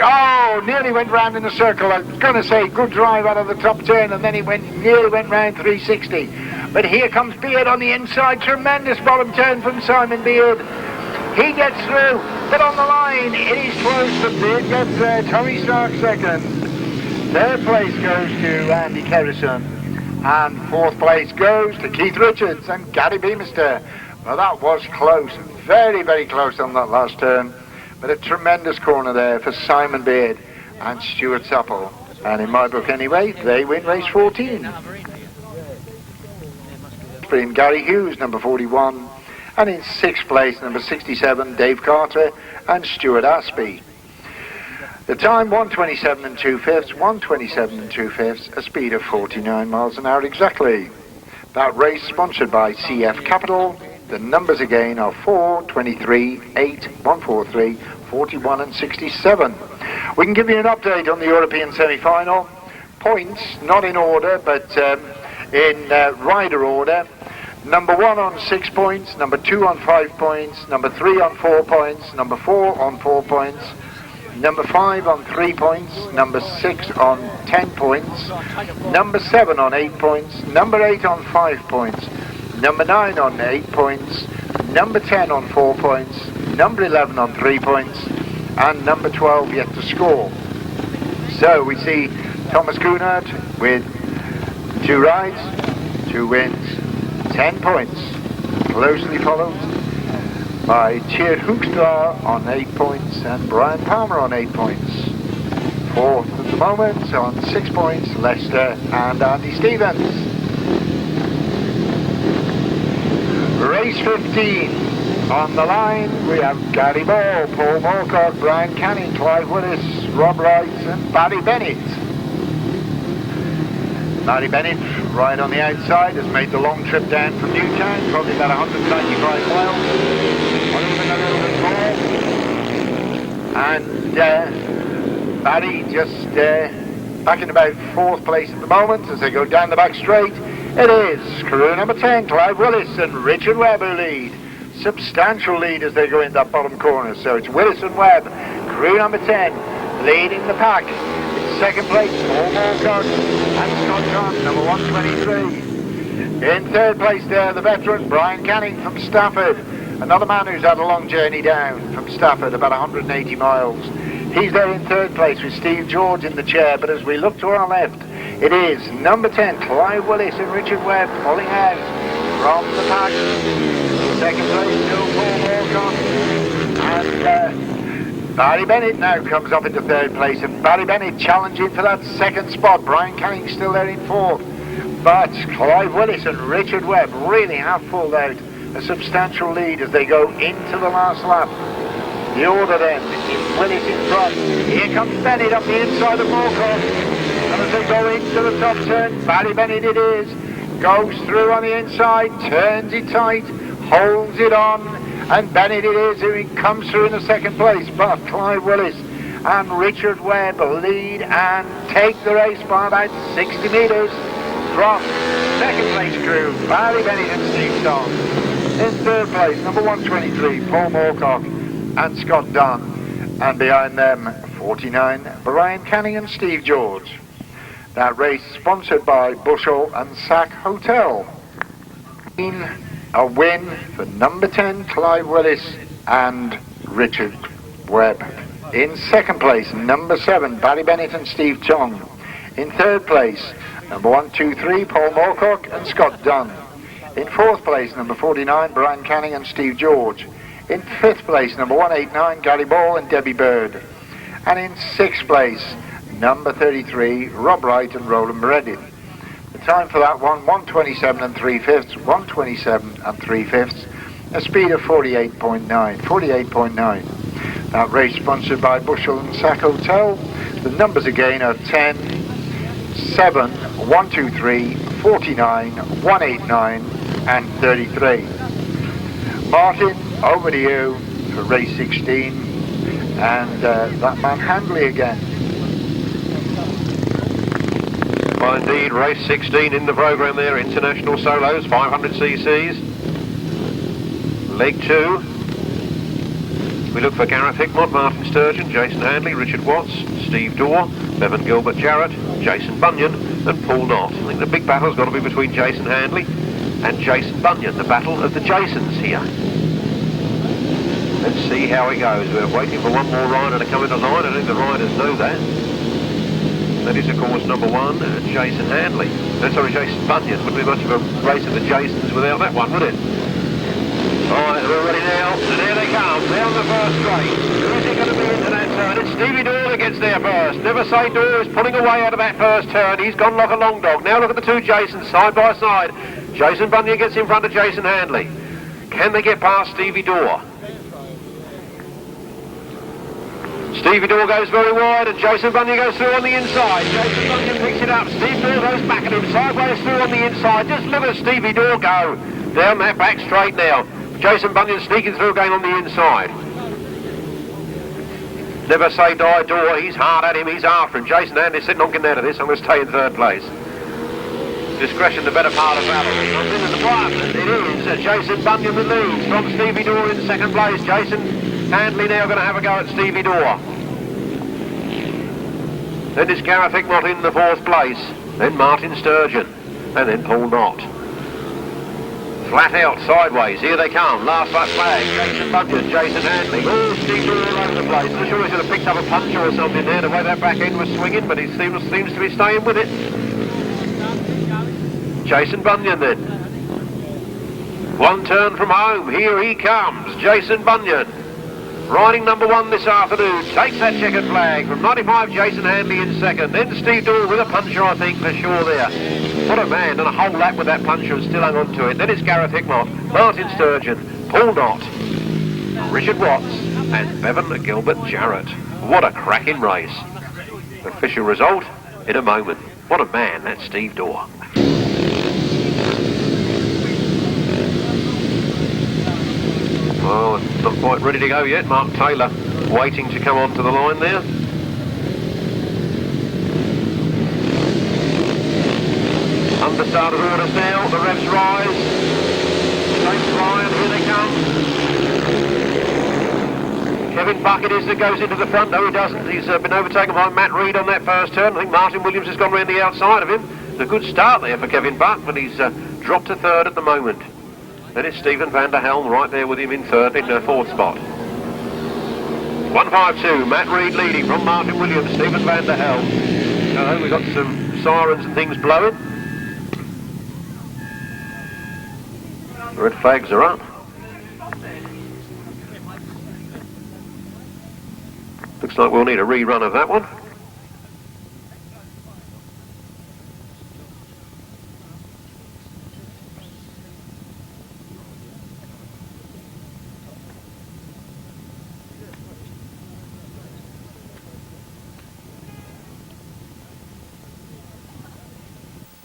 nearly went round in a circle. I was going to say good drive out of the top turn, and then he nearly went round 360. But here comes Beard on the inside, tremendous bottom turn from Simon Beard. He gets through, but on the line, it is close, but Beard gets there. Tony Stark second. Third place goes to Andy Kerrison, and 4th place goes to Keith Richards and Gary Beamister. Well, that was close, very, very close on that last turn, but a tremendous corner there for Simon Beard and Stuart Supple. And in my book anyway, they win race 14. In Gary Hughes, number 41. And in 6th place, number 67, Dave Carter and Stuart Aspey. The time, 1:27 and 2/5, 1:27 and 2/5, a speed of 49 miles an hour exactly. That race sponsored by CF Capital. The numbers again are 4, 23, 8, 143, 41 and 67. We can give you an update on the European semi-final. Points, not in order, but in rider order. Number 1 on 6 points, number 2 on 5 points, number 3 on 4 points, number 4 on 4 points, number 5 on 3 points, number 6 on 10 points, number 7 on 8 points, number 8 on 5 points, number 9 on 8 points, number 10 on 4 points, number 11 on 3 points, and number 12 yet to score. So we see Thomas Kunert with 2 rides, 2 wins, 10 points, closely followed by Tjeerd Hoekstra on 8 points and Brian Palmer on 8 points. 4th at the moment on 6 points, Lester and Andy Stevens. Race 15 on the line, we have Gary Ball, Paul Moorcock, Brian Canning, Clive Willis, Rob Wright and Barry Bennett. Barry Bennett, right on the outside, has made the long trip down from Newtown, probably about 195 miles, or even a little bit more. And Barry just back in about 4th place at the moment as they go down the back straight. It is crew number 10, Clive Willis and Richard Webb who lead. Substantial lead as they go in that bottom corner. So it's Willis and Webb, crew number 10, leading the pack. Second place, Paul Moorcock and Scott John, number 123. In 3rd place there, the veteran Brian Canning from Stafford. Another man who's had a long journey down from Stafford, about 180 miles. He's there in 3rd place with Steve George in the chair, but as we look to our left, it is number 10, Clive Willis and Richard Webb pulling out from the pack. 2nd place, still Paul Moorcock. And Barry Bennett now comes up into 3rd place, and Barry Bennett challenging for that 2nd spot. Brian Canning still there in 4th, but Clive Willis and Richard Webb really have pulled out a substantial lead as they go into the last lap. The order then is Willis in front. Here comes Bennett up the inside of Moorcock, and as they go into the top turn, Barry Bennett it is, goes through on the inside, turns it tight, holds it on, and Bennett it is who comes through in the 2nd place, but Clive Willis and Richard Webb lead and take the race by about 60 metres from 2nd place crew, Barry Bennett and Steve Song. In 3rd place, number 123, Paul Moorcock and Scott Dunn, and behind them, 49, Brian Canning and Steve George. That race sponsored by Bushel and Sack Hotel. A win for number 10, Clive Willis and Richard Webb. In 2nd place, number 7, Barry Bennett and Steve Chong. In 3rd place, Number 1, 2, 3, Paul Moorcock and Scott Dunn. In 4th place, number 49, Brian Canning and Steve George. In 5th place, number 189, Gary Ball and Debbie Bird. And in 6th place, number 33, Rob Wright and Roland Meredith. The time for that one, 1:27 3/5, 1:27 3/5, a speed of 48.9. That race sponsored by Bushel and Sack Hotel. The numbers again are 10, 7, 1, 2, 3, 49, 189 and 33. Martin, over to you for race 16 and that man Handley again. Well, indeed, race 16 in the programme there, International Solos, 500 cc's. Leg 2. We look for Gareth Hickmott, Martin Sturgeon, Jason Handley, Richard Watts, Steve Dorr, Bevan Gilbert Jarrett, Jason Bunyan and Paul Knott. I think the big battle's got to be between Jason Handley and Jason Bunyan, the battle of the Jasons here. Let's see how it goes. We're waiting for one more rider to come into line. I think the riders know that. That is, of course, number 1, Jason Handley. Jason Bunyan. Wouldn't be much of a race of the Jasons without that one, would it? Alright, we're ready now, and here they come, down the first straight. Who's it going to be into that turn? It's Stevie Dorr that gets there first. Never Say Dorr is pulling away out of that first turn. He's gone like a long dog. Now look at the two Jasons, side by side. Jason Bunyan gets in front of Jason Handley. Can they get past Stevie Dorr? Stevie Dorr goes very wide and Jason Bunyan goes through on the inside. Jason Bunyan picks it up. Steve Dorr goes back at him, sideways through on the inside. Just look at Stevie Dorr go down that back straight now. Jason Bunyan sneaking through again on the inside. Never Say Die Dorr, he's hard at him, he's after him. Jason Handley sitting on Kunert of this, I'm going to stay in 3rd place. Discretion the better part of valor. In the one, it is Jason Bunyan that leads from Stevie Dorr in 2nd place. Jason Handley now going to have a go at Stevie Dorr. Then it's Gareth Hickmott in the 4th place. Then Martin Sturgeon. And then Paul Knott. Flat out, sideways, here they come. Last lap flag, Jason Bunyan, Jason Handley. Oh, Steve Dorr all over the place. I'm sure he should have picked up a puncher or something there, the way that back end was swinging, but he seems to be staying with it. Jason Bunyan then. One turn from home, here he comes, Jason Bunyan. Riding number 1 this afternoon, takes that checkered flag from 95, Jason Handley in 2nd. Then Steve Dorr with a puncher, I think, for sure there. What a man, and a whole lap with that puncher and still hung on to it. Then it's Gareth Hickmott, Martin Sturgeon, Paul Knott, Richard Watts and Bevan Gilbert Jarrett. What a cracking race. Official result in a moment. What a man, that's Steve Dorr. Oh, not quite ready to go yet. Mark Taylor waiting to come onto the line there. Understarted orders now, the revs rise. Safe flying, here they come. Kevin Buck it is that goes into the front. No, he doesn't. He's been overtaken by Matt Reed on that first turn. I think Martin Williams has gone round the outside of him. It's a good start there for Kevin Buck, but he's dropped to 3rd at the moment. Then it's Stephen van der Helm right there with him in 3rd, in 4th spot. 152, Matt Reed leading from Martin Williams, Stephen van der Helm. We've got some sirens and things blowing. The red flags are up. Looks like we'll need a rerun of that one.